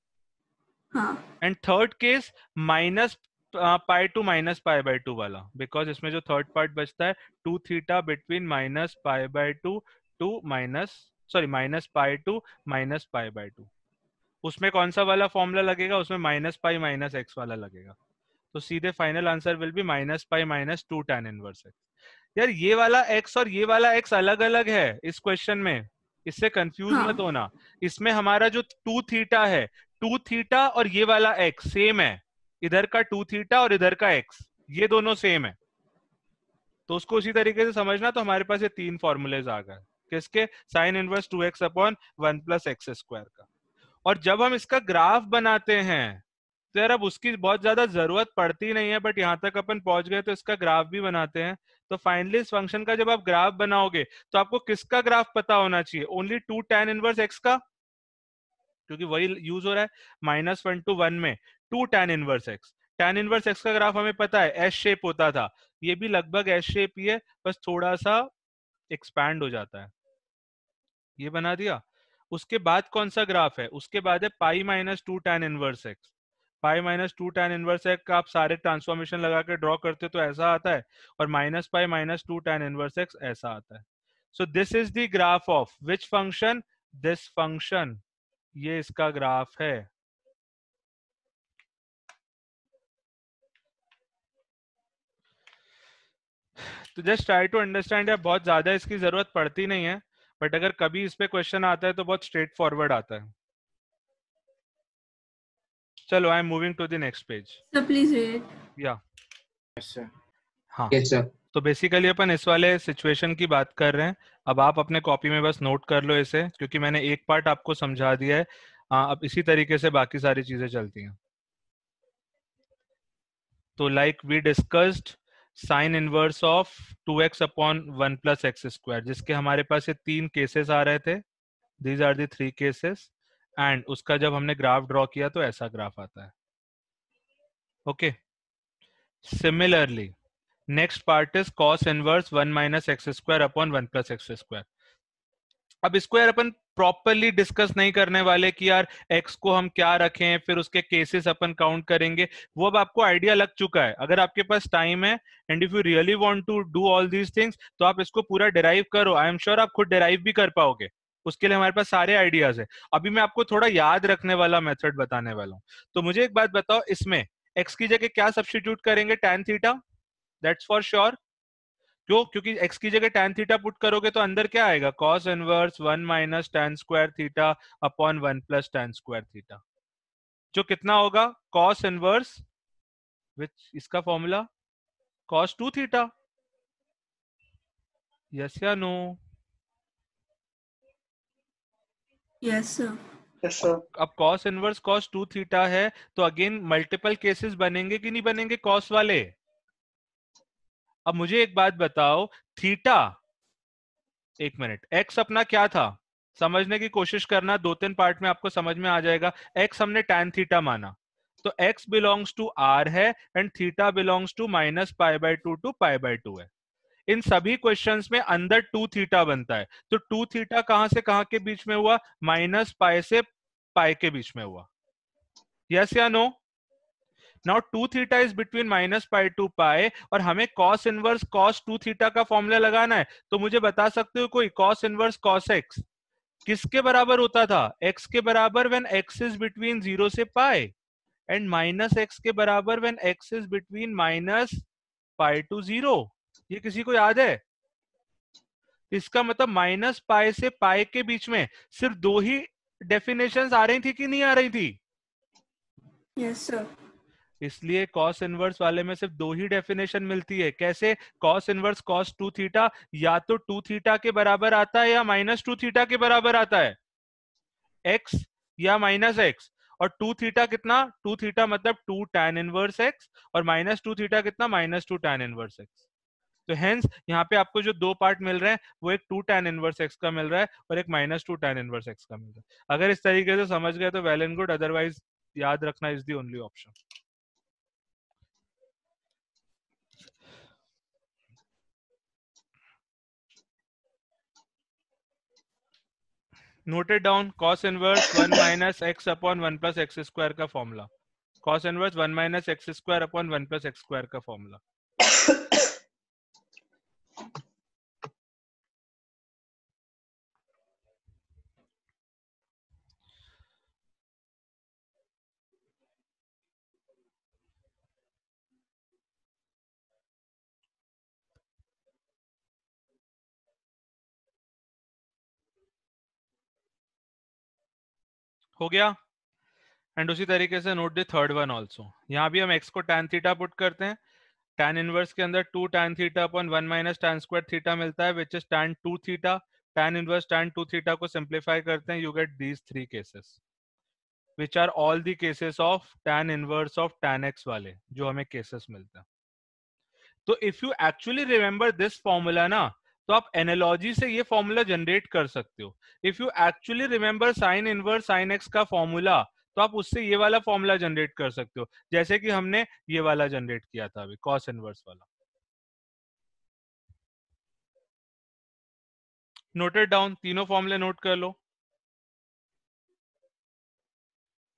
हाँ. And third case minus pi to minus pi by 2 वाला, बिकॉज इसमें जो थर्ड पार्ट बचता है 2 theta between minus pi by 2 to minus pi to minus pi by 2, उसमें कौन सा वाला फॉर्मूला लगेगा? उसमें माइनस पाई माइनस एक्स वाला लगेगा. तो सीधे final answer will B minus pi minus 2 tan inverse x. यार ये वाला x और ये वाला x अलग अलग है इस क्वेश्चन में, इससे कंफ्यूज मत होना. इसमें हमारा जो 2 थीटा है, 2 थीटा और ये वाला x सेम है, इधर का 2 थीटा और इधर का x ये दोनों सेम है. तो उसको उसी तरीके से समझना. तो हमारे पास ये तीन फॉर्मूलेज आ गए किसके? Sign inverse 2x upon 1 plus x square का. और जब हम इसका ग्राफ बनाते हैं तो यार अब उसकी बहुत ज्यादा जरूरत पड़ती नहीं है, बट यहाँ तक अपन पहुंच गए तो इसका ग्राफ भी बनाते हैं. तो फाइनली इस फंक्शन का जब आप ग्राफ बनाओगे तो आपको किसका ग्राफ पता होना चाहिए? ओनली 2 tan इनवर्स x का, क्योंकि वही यूज हो रहा है. -1 to 1 में 2 tan inverse x. tan inverse x का ग्राफ हमें पता है एस शेप होता था, ये भी लगभग एस शेप ही है, बस थोड़ा सा एक्सपैंड हो जाता है. ये बना दिया. उसके बाद कौन सा ग्राफ है? उसके बाद है pi minus 2 tan inverse x. पाई माइनस 2 tan इनवर्स x का आप सारे ट्रांसफॉर्मेशन लगा के ड्रॉ करते हो तो ऐसा आता है, और minus pi minus 2 tan inverse x ऐसा आता है. So this is the graph of which function? This function. ये इसका ग्राफ है. तो जस्ट ट्राई टू अंडरस्टैंड. यार बहुत ज्यादा इसकी जरूरत पड़ती नहीं है, बट अगर कभी इस पे क्वेश्चन आता है तो बहुत स्ट्रेट फॉरवर्ड आता है. चलो I am moving to the next page. So please read. या Yes, sir. हाँ. Yes, sir. तो बेसिकली अपन इस वाले सिचुएशन की बात कर रहे हैं. अब आप अपने कॉपी में बस नोट कर लो इसे, क्योंकि मैंने एक पार्ट आपको समझा दिया है. अब इसी तरीके से बाकी सारी चीजें चलती हैं. तो like we discussed sine inverse of 2x upon 1 plus x square, जिसके हमारे पास ये तीन केसेस आ रहे थे. These are the 3 cases. And उसका जब हमने ग्राफ ड्रॉ किया तो ऐसा ग्राफ आता है. Okay. Similarly next part is cos inverse 1 minus x square upon 1 plus x square. अब इसको यार अपन प्रॉपरली डिस्कस नहीं करने वाले कि यार x को हम क्या रखें, फिर उसके केसेस अपन काउंट करेंगे. वो अब आपको आइडिया लग चुका है. अगर आपके पास टाइम है and if you really want to do all these things तो आप इसको पूरा डिराइव करो. आई एम श्योर आप खुद डिराइव भी कर पाओगे. उसके लिए हमारे पास सारे आइडियाज है. अभी मैं आपको थोड़ा याद रखने वाला मेथड बताने वाला हूँ. तो मुझे एक बात बताओ, इसमें x की जगह क्या सब्स्टिट्यूट करेंगे? tan theta. That's for sure. क्यों? क्योंकि x की जगह tan थीटा पुट करोगे तो अंदर क्या आएगा? cos inverse 1 minus tan square theta upon 1 प्लस tan स्क्वायर थीटा, जो कितना होगा? cos इनवर्स विच इसका फॉर्मूला cos 2 थीटा. यस या no? Yes, sir. Yes, sir. अब cos इनवर्स cos 2 थीटा है तो अगेन मल्टीपल केसेस बनेंगे कि नहीं बनेंगे cos वाले? अब मुझे एक बात बताओ, थीटा, एक मिनट, x अपना क्या था समझने की कोशिश करना. 2-3 पार्ट में आपको समझ में आ जाएगा. x हमने tan थीटा माना, तो x बिलोंग्स टू r है and theta belongs to minus pi by 2 to pi by 2 है. इन सभी क्वेश्चंस में अंदर 2 थीटा बनता है. तो 2 थीटा कहां से कहां के बीच में हुआ? माइनस पाई से पाई के बीच में हुआ. यस या no? Now 2 theta is between minus pi to pi, और हमें cos इनवर्स cos 2 थीटा का फॉर्मूला लगाना है. तो मुझे बता सकते हो कोई? cos इनवर्स cos x किसके बराबर होता था? x के बराबर व्हेन x इज बिटवीन 0 से पाई, एंड माइनस x के बराबर when x is between minus pi to 0. ये किसी को याद है? इसका मतलब माइनस पाई से पाई के बीच में सिर्फ दो ही डेफिनेशंस आ रही थी कि नहीं आ रही थी? Yes, sir. इसलिए cos इनवर्स वाले में सिर्फ दो ही डेफिनेशन मिलती है. कैसे? cos इनवर्स cos 2 थीटा या तो 2 थीटा के बराबर आता है या माइनस 2 थीटा के बराबर आता है. x या माइनस x. और 2 थीटा कितना? 2 थीटा मतलब 2 tan इनवर्स x, और माइनस 2 थीटा कितना? Minus 2 tan inverse x. तो हेंस यहाँ पे आपको जो दो पार्ट मिल रहे हैं वो एक 2 tan इनवर्स x का मिल रहा है और एक -2 tan इनवर्स x का मिल रहा है। अगर इस तरीके से समझ गए तो वेल एंड गुड, अदरवाइज याद रखना is the only option. Noted down cos inverse 1 minus x upon 1 plus x square का formula. cos inverse 1 minus x square upon 1 plus x square का फॉर्मूला। हो गया। एंड उसी तरीके से note the third one also. यहाँ भी हम x को tan थीटा पुट करते हैं। tan इनवर्स के अंदर 2 tan theta upon 1 minus tan square theta मिलता है which is tan 2 theta. tan inverse tan 2 theta को सिंप्लीफाई करते हैं, you get these 3 cases which are all the cases of tan inverse of tan x वाले जो हमें केसेस मिलते हैं। तो if you actually remember this formula ना, तो आप एनालॉजी से ये फॉर्मूला जनरेट कर सकते हो। If you actually remember sign inverse sine x का फॉर्मूला, तो आप उससे ये वाला फॉर्मूला जनरेट कर सकते हो, जैसे कि हमने ये वाला जनरेट किया था अभी कॉस इनवर्स वाला। नोटेड डाउन, तीनों फॉर्मूले नोट कर लो।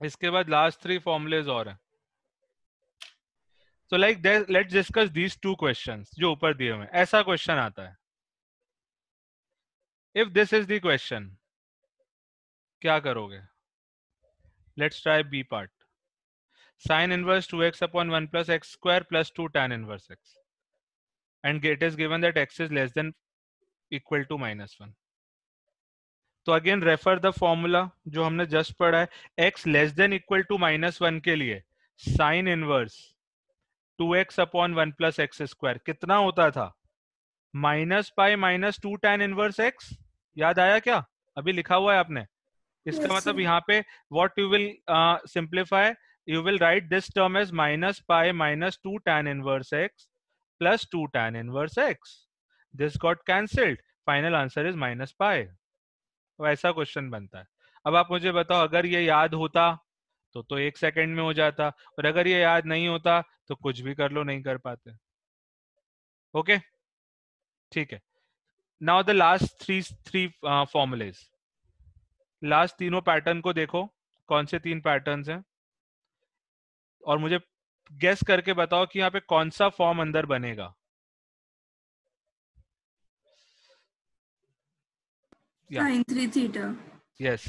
इसके बाद लास्ट 3 फॉर्मूलेज और हैं। So like let's discuss these 2 questions जो ऊपर दिए हुए हैं। ऐसा क्वेश्चन आता है, if this is the question, क्या करोगे? Let's try B part. Sin inverse 2x upon 1 plus x square plus 2 tan inverse x, and it is given that x is less than equal to -1. तो अगेन रेफर द फॉर्मूला जो हमने जस्ट पढ़ा है। x less than equal to -1 के लिए sine inverse 2x upon 1 plus x square कितना होता था? -Pi -2 tan inverse x। याद आया क्या? अभी लिखा हुआ है आपने। इसका Yes, मतलब sir. यहाँ पे what you will simplify, you will write this term as -pi -2 tan inverse x plus 2 tan inverse x. This got cancelled. Final answer is -पाई। तो ऐसा क्वेश्चन बनता है। अब आप मुझे बताओ, अगर ये याद होता तो 1 सेकंड में हो जाता, और अगर ये याद नहीं होता तो कुछ भी कर लो, नहीं कर पाते। ओके, ठीक है। Now the last three formulas. Last तीनों पैटर्न को देखो, कौन से 3 पैटर्न्स हैं, और मुझे गेस करके बताओ कि यहाँ पे कौन सा फॉर्म अंदर बनेगा। Sin 3 theta. Yes,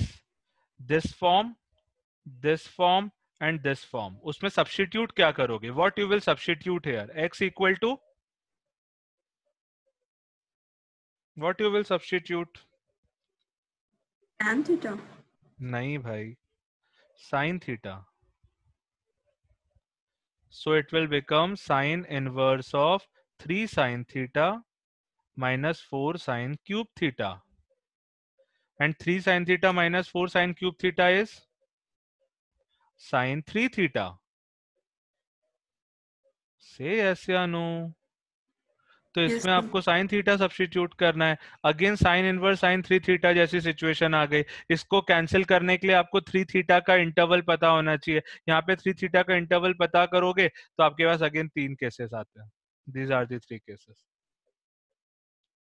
this form and this form. उसमें सब्स्टिट्यूट क्या करोगे? What you will substitute here? x equal to what you will substitute? Tan theta. नहीं भाई, sin theta. So it will become sin inverse of 3 sin theta minus 4 sin cube theta. And 3 sin theta minus 4 sin cube theta is sin 3 theta. Say yes या no? तो Yes, इसमें sir. आपको sin थीटा सब्स्टिट्यूट करना है। Again sine inverse sin 3 theta जैसी सिचुएशन आ गई। इसको कैंसिल करने के लिए आपको 3 थीटा का इंटरवल पता होना चाहिए। यहाँ पे 3 थीटा का इंटरवल पता करोगे तो आपके पास अगेन 3 केसेस आते हैं। दीज आर दी 3 केसेस,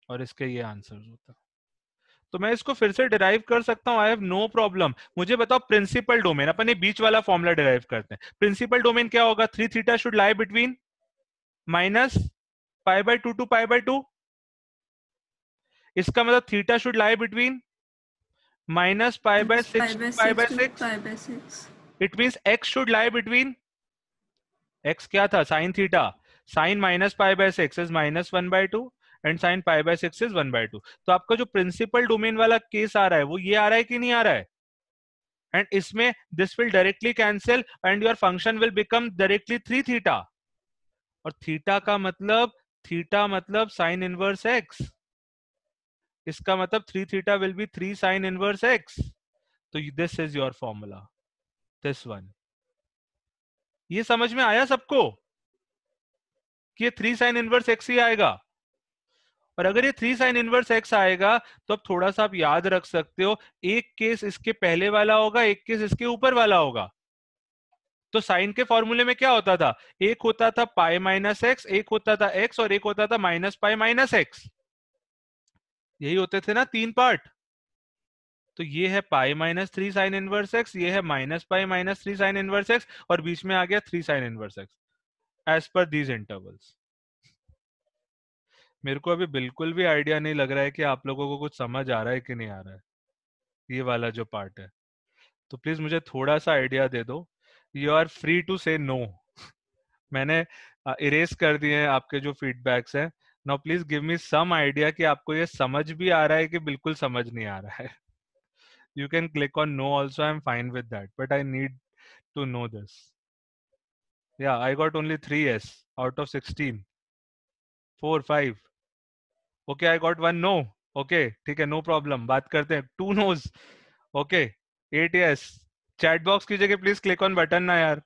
और इसके ये आंसर्स होता है। तो मैं इसको फिर से डिराइव कर सकता हूं, आई हैव नो प्रॉब्लम। मुझे बताओ प्रिंसिपल डोमेन, अपन ये बीच वाला फॉर्मूला डिराइव करते हैं। प्रिंसिपल डोमेन क्या होगा? 3 theta should lie between -π/2 to π/2। इसका मतलब theta should lie between -π/6 pi to by 6 to π/6। pi by 6. It means x should lie between, x क्या था? sin theta. sin -π/6 is -1/2 and sin π/6 is 1/2। तो आपका जो प्रिंसिपल डोमेन वाला केस आ रहा है वो ये आ रहा है कि नहीं आ रहा है? एंड इसमें this will directly cancel and your function will become directly 3 theta. और थीटा मतलब साइन इनवर्स x। इसका मतलब 3 theta will be 3 sine inverse x। तो this is your formula, this one. ये समझ में आया सबको कि ये 3 साइन इनवर्स x ही आएगा? और अगर ये 3 sin इनवर्स x आएगा तो अब थोड़ा सा आप याद रख सकते हो, एक केस इसके पहले वाला होगा, एक केस इसके ऊपर वाला होगा। तो साइन के फॉर्मूले में क्या होता था, एक होता था पाई माइनस एक्स, एक होता था एक्स, और एक होता था माइनस पाई माइनस एक्स। यही होते थे ना 3 पार्ट। तो ये है pi minus 3 sine inverse x, ये है minus pi minus 3 sine inverse x, और बीच में आ गया 3 sine inverse x as per these intervals. मेरे को अभी बिल्कुल भी आइडिया नहीं लग रहा है कि आप लोगों को कुछ समझ आ रहा है कि नहीं आ रहा है ये वाला जो पार्ट है। तो प्लीज मुझे थोड़ा सा आइडिया दे दो। You are free to say no. मैंने इरेज कर दिए हैं आपके जो फीडबैक्स हैं। Now please give me some idea कि आपको ये समझ भी आ रहा है कि बिल्कुल समझ नहीं आ रहा है। You can click on no also, I'm fine with that, but I need to know this. Yeah, I got only 3 yes out of 16. 4 5. Okay, I got 1 no. Okay, ठीक है, no problem. बात करते हैं 2 no's. Okay, 8 yes. Chat box की जगह please click on button ना यार.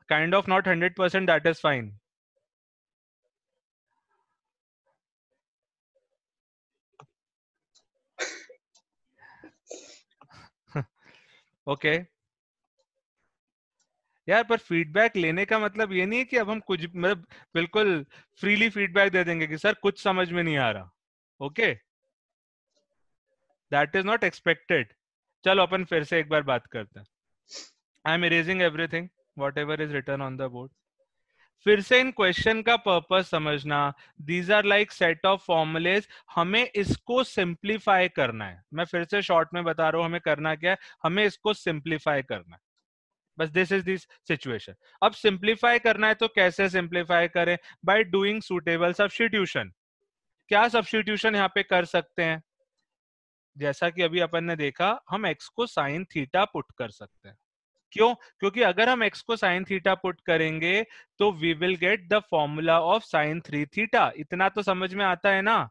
Kind of not 100%, that is fine. Okay. यार पर फीडबैक लेने का मतलब ये नहीं है कि अब हम कुछ मतलब बिल्कुल फ्रीली फीडबैक दे देंगे कि सर कुछ समझ में नहीं आ रहा। Okay, that is not expected. चलो अपन फिर से एक बार बात करते हैं। I am erasing everything whatever is written on the board. फिर से इन क्वेश्चन का पर्पस समझना। These are like set of formulae, हमें इसको सिंप्लीफाई करना है। मैं फिर से शॉर्ट में बता रहा हूं हमें करना क्या है, हमें इसको सिंप्लीफाई करना है। बस दिस इज दिस सिचुएशन। अब सिंप्लीफाई करना है तो कैसे सिंप्लीफाई करें, बाय डूइंग सुटेबल सब्स्टिट्यूशन। क्या सब्स्टिट्यूशन यहाँ पे कर सकते हैं, जैसा कि अभी अपन ने देखा हम x को साइन थीटा पुट कर सकते हैं। क्यों, क्योंकि अगर हम x को साइन थीटा पुट करेंगे तो we will get the formula of sine 3 theta. इतना तो समझ में आता है ना।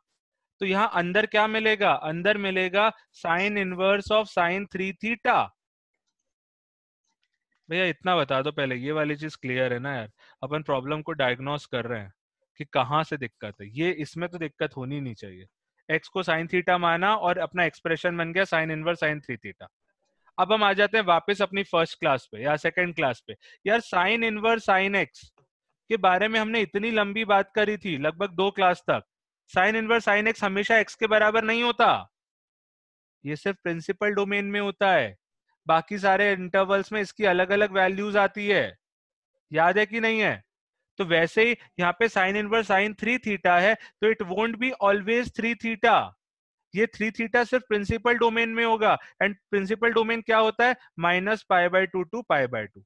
तो यहाँ अंदर क्या मिलेगा, अंदर मिलेगा sign inverse of sine 3 theta. भैया इतना बता दो पहले, ये वाली चीज क्लियर है ना यार। अपन प्रॉब्लम को डायग्नोस कर रहे हैं कि कहाँ से दिक्कत है, ये इसमें तो दिक्कत होनी नहीं चाहिए। x को साइन थीटा माना और अपना एक्सप्रेशन बन गया साइन इनवर्स साइन 3 थीटा। अब हम आ जाते हैं वापस अपनी फर्स्ट क्लास पे या सेकंड क्लास पे। यार साइन इनवर्स साइन एक्स के बारे में हमने इतनी लंबी बात करी थी, लगभग 2 क्लास तक। साइन इनवर्स साइन एक्स हमेशा एक्स के बराबर नहीं होता, ये सिर्फ प्रिंसिपल डोमेन में होता है। बाकी सारे इंटरवल्स में इसकी अलग अलग वैल्यूज आती है, याद है कि नहीं है। तो वैसे ही यहाँ पे साइन इनवर्स साइन 3 थीटा है तो it won't be always 3 theta. ये 3 थीटा सिर्फ प्रिंसिपल डोमेन में होगा, एंड प्रिंसिपल डोमेन क्या होता है, minus pi by 2 to pi by 2।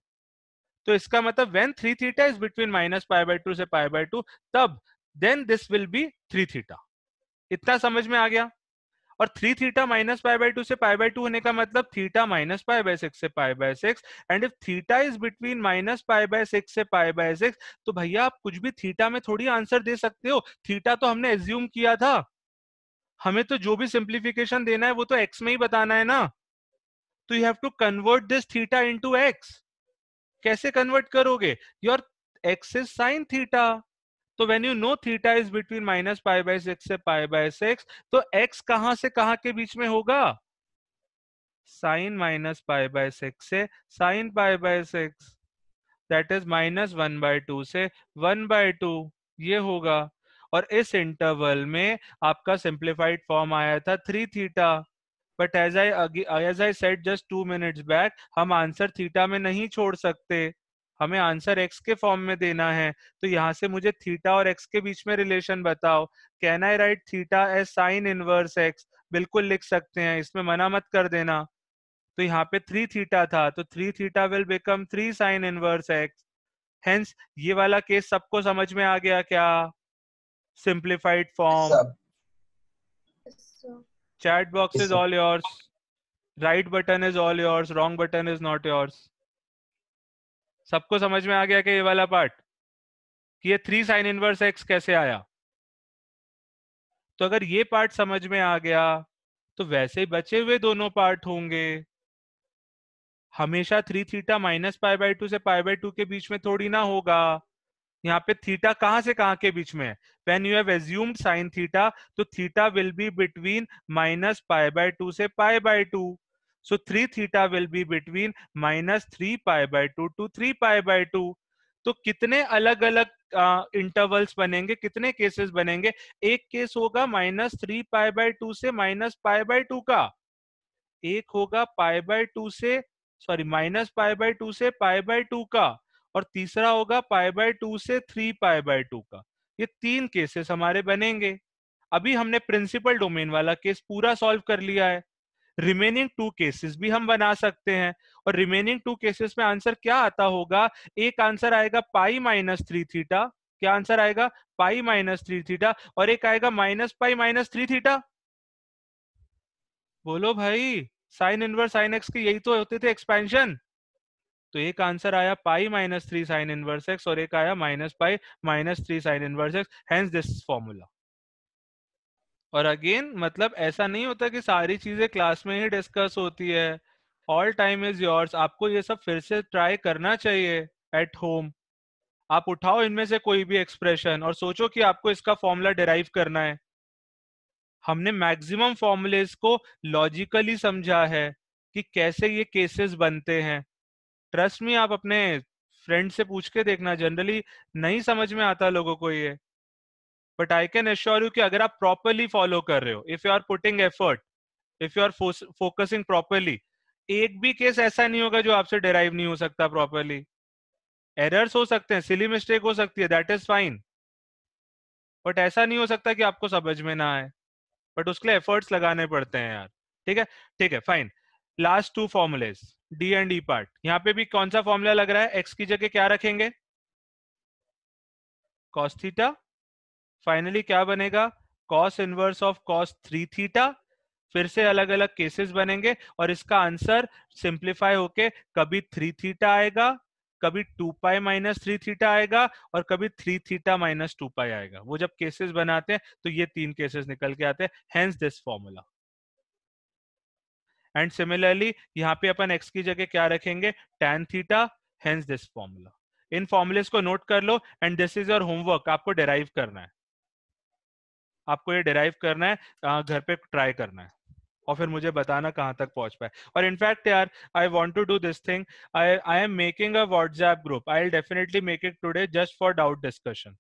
तो इसका मतलब when 3 theta is between minus pi by 2 से पाई बाय 2, तब then this will be 3 theta. इतना समझ में आ गया। और 3 थीटा माइनस पाई बाय 2 से पाई बाय 2 होने का मतलब थीटा माइनस पाई बाय 6 से pi by 6, and if theta is between minus pi by 6 से पाई बाय 6, तो भैया आप कुछ भी थीटा में थोड़ी आंसर दे सकते हो। थीटा तो हमने एज्यूम किया था, हमें तो जो भी सिंप्लीफिकेशन देना है वो तो एक्स में ही बताना है ना। तो you have to convert this theta into x. कैसे कन्वर्ट करोगे, your x is sine theta, तो when you know theta is between minus pi by 6 से पाई बाय 6, तो x कहां से कहां के बीच में होगा, साइन माइनस पाई बाय 6 से sine pi by 6, that is minus 1/2 से 1/2, ये होगा। और इस इंटरवल में आपका सिंप्लीफाइड फॉर्म आया था 3 theta. But as I said just 2 minutes back, हम आंसर थीटा में नहीं छोड़ सकते, हमें आंसर एक्स के फॉर्म में देना है। तो यहाँ से मुझे थीटा और एक्स के बीच में रिलेशन बताओ। Can I write theta as sine inverse x, बिल्कुल लिख सकते हैं, इसमें मना मत कर देना। तो यहाँ पे 3 थीटा था, तो 3 theta will become 3 sine inverse x. Hence ये वाला केस सबको समझ में आ गया क्या, simplified form. So, chat box is all yours, right button is all yours, wrong button is not yours. सबको समझ में आ गया कि ये वाला पार्ट, कि ये 3 साइन इनवर्स एक्स कैसे आया। तो अगर ये पार्ट समझ में आ गया तो वैसे बचे हुए दोनों पार्ट होंगे। हमेशा 3 थीटा माइनस पाई बाय 2 से पाई बाय 2 के बीच में थोड़ी ना होगा, यहाँ पे थीटा कहां से कहां के बीच में है? When you have assumed sine theta, तो थीटा विल बी बिटवीन -π/2 से π/2. So 3 theta will be between -3π/2 to 3π/2. तो कितने अलग अलग इंटरवल्स बनेंगे, कितने केसेस बनेंगे? एक केस होगा -3π/2 से -π/2 का, एक होगा π/2 से सॉरी -π/2 से π/2 का, और तीसरा होगा π/2 से 3π/2 का. ये 3 केसेस हमारे बनेंगे. अभी हमने प्रिंसिपल डोमेन वाला केस पूरा सॉल्व कर लिया है. रिमेनिंग 2 केसेस भी हम बना सकते हैं, और रिमेनिंग 2 केसेस में आंसर क्या आता होगा? एक आंसर आएगा π-3 थीटा. क्या आंसर आएगा? π-3 थीटा. और एक आएगा -π-3 थीटा. बोलो भाई, साइन इनवर्स साइन एक्स के यही तो होते थे एक्सपेंशन. तो एक आंसर आया π-3 साइन इनवर्स एक्स, और एक आया -π-3 sine inverse x. Hence this formula. और अगेन मतलब ऐसा नहीं होता कि सारी चीजें क्लास में ही डिस्कस होती है. All time is yours. आपको ये सब फिर से ट्राई करना चाहिए एट होम. आप उठाओ इनमें से कोई भी एक्सप्रेशन और सोचो कि आपको इसका फॉर्मूला डिराइव करना है. हमने मैक्सिमम फॉर्मूलेस को लॉजिकली समझा है कि कैसे ये केसेस बनते हैं. ट्रस्ट मी, आप अपने फ्रेंड से पूछ के देखना, जनरली नहीं समझ में आता लोगों को ये. But I can assure you कि अगर आप प्रॉपरली फॉलो कर रहे हो, if you are putting effort, if you are focusing properly, एक भी केस ऐसा नहीं होगा जो आपसे डिराइव नहीं हो सकता प्रॉपरली. एरर्स हो सकते हैं, सिली मिस्टेक हो सकती है, दैट इज फाइन. बट ऐसा नहीं हो सकता कि आपको समझ में ना आए. बट उसके लिए एफर्ट्स लगाने पड़ते हैं यार. ठीक है, ठीक है, fine. Last 2 formulas, D and E part. यहाँ पे भी कौन सा फॉर्मूला लग रहा है? एक्स की जगह क्या रखेंगे? Cos theta. फाइनली क्या बनेगा? Cos inverse of cos 3 theta. फिर से अलग अलग केसेस बनेंगे, और इसका आंसर सिंप्लीफाई होके कभी 3 थीटा आएगा, कभी 2π-3 थीटा आएगा, और कभी 3 थीटा -2π आएगा. वो जब केसेस बनाते हैं तो ये 3 केसेस निकल के आते हैं. Hence this formula. And similarly यहाँ पे अपन x की जगह क्या रखेंगे? tan theta. Hence this formula. इन फॉर्मूलेस को नोट कर लो, and this is your homework. आपको डिराइव करना है, आपको ये डिराइव करना है, घर पे ट्राई करना है, और फिर मुझे बताना कहाँ तक पहुंच पाए. और इनफैक्ट यार, I want to do this thing. I am making a WhatsApp group. I will definitely make it today just for doubt discussion.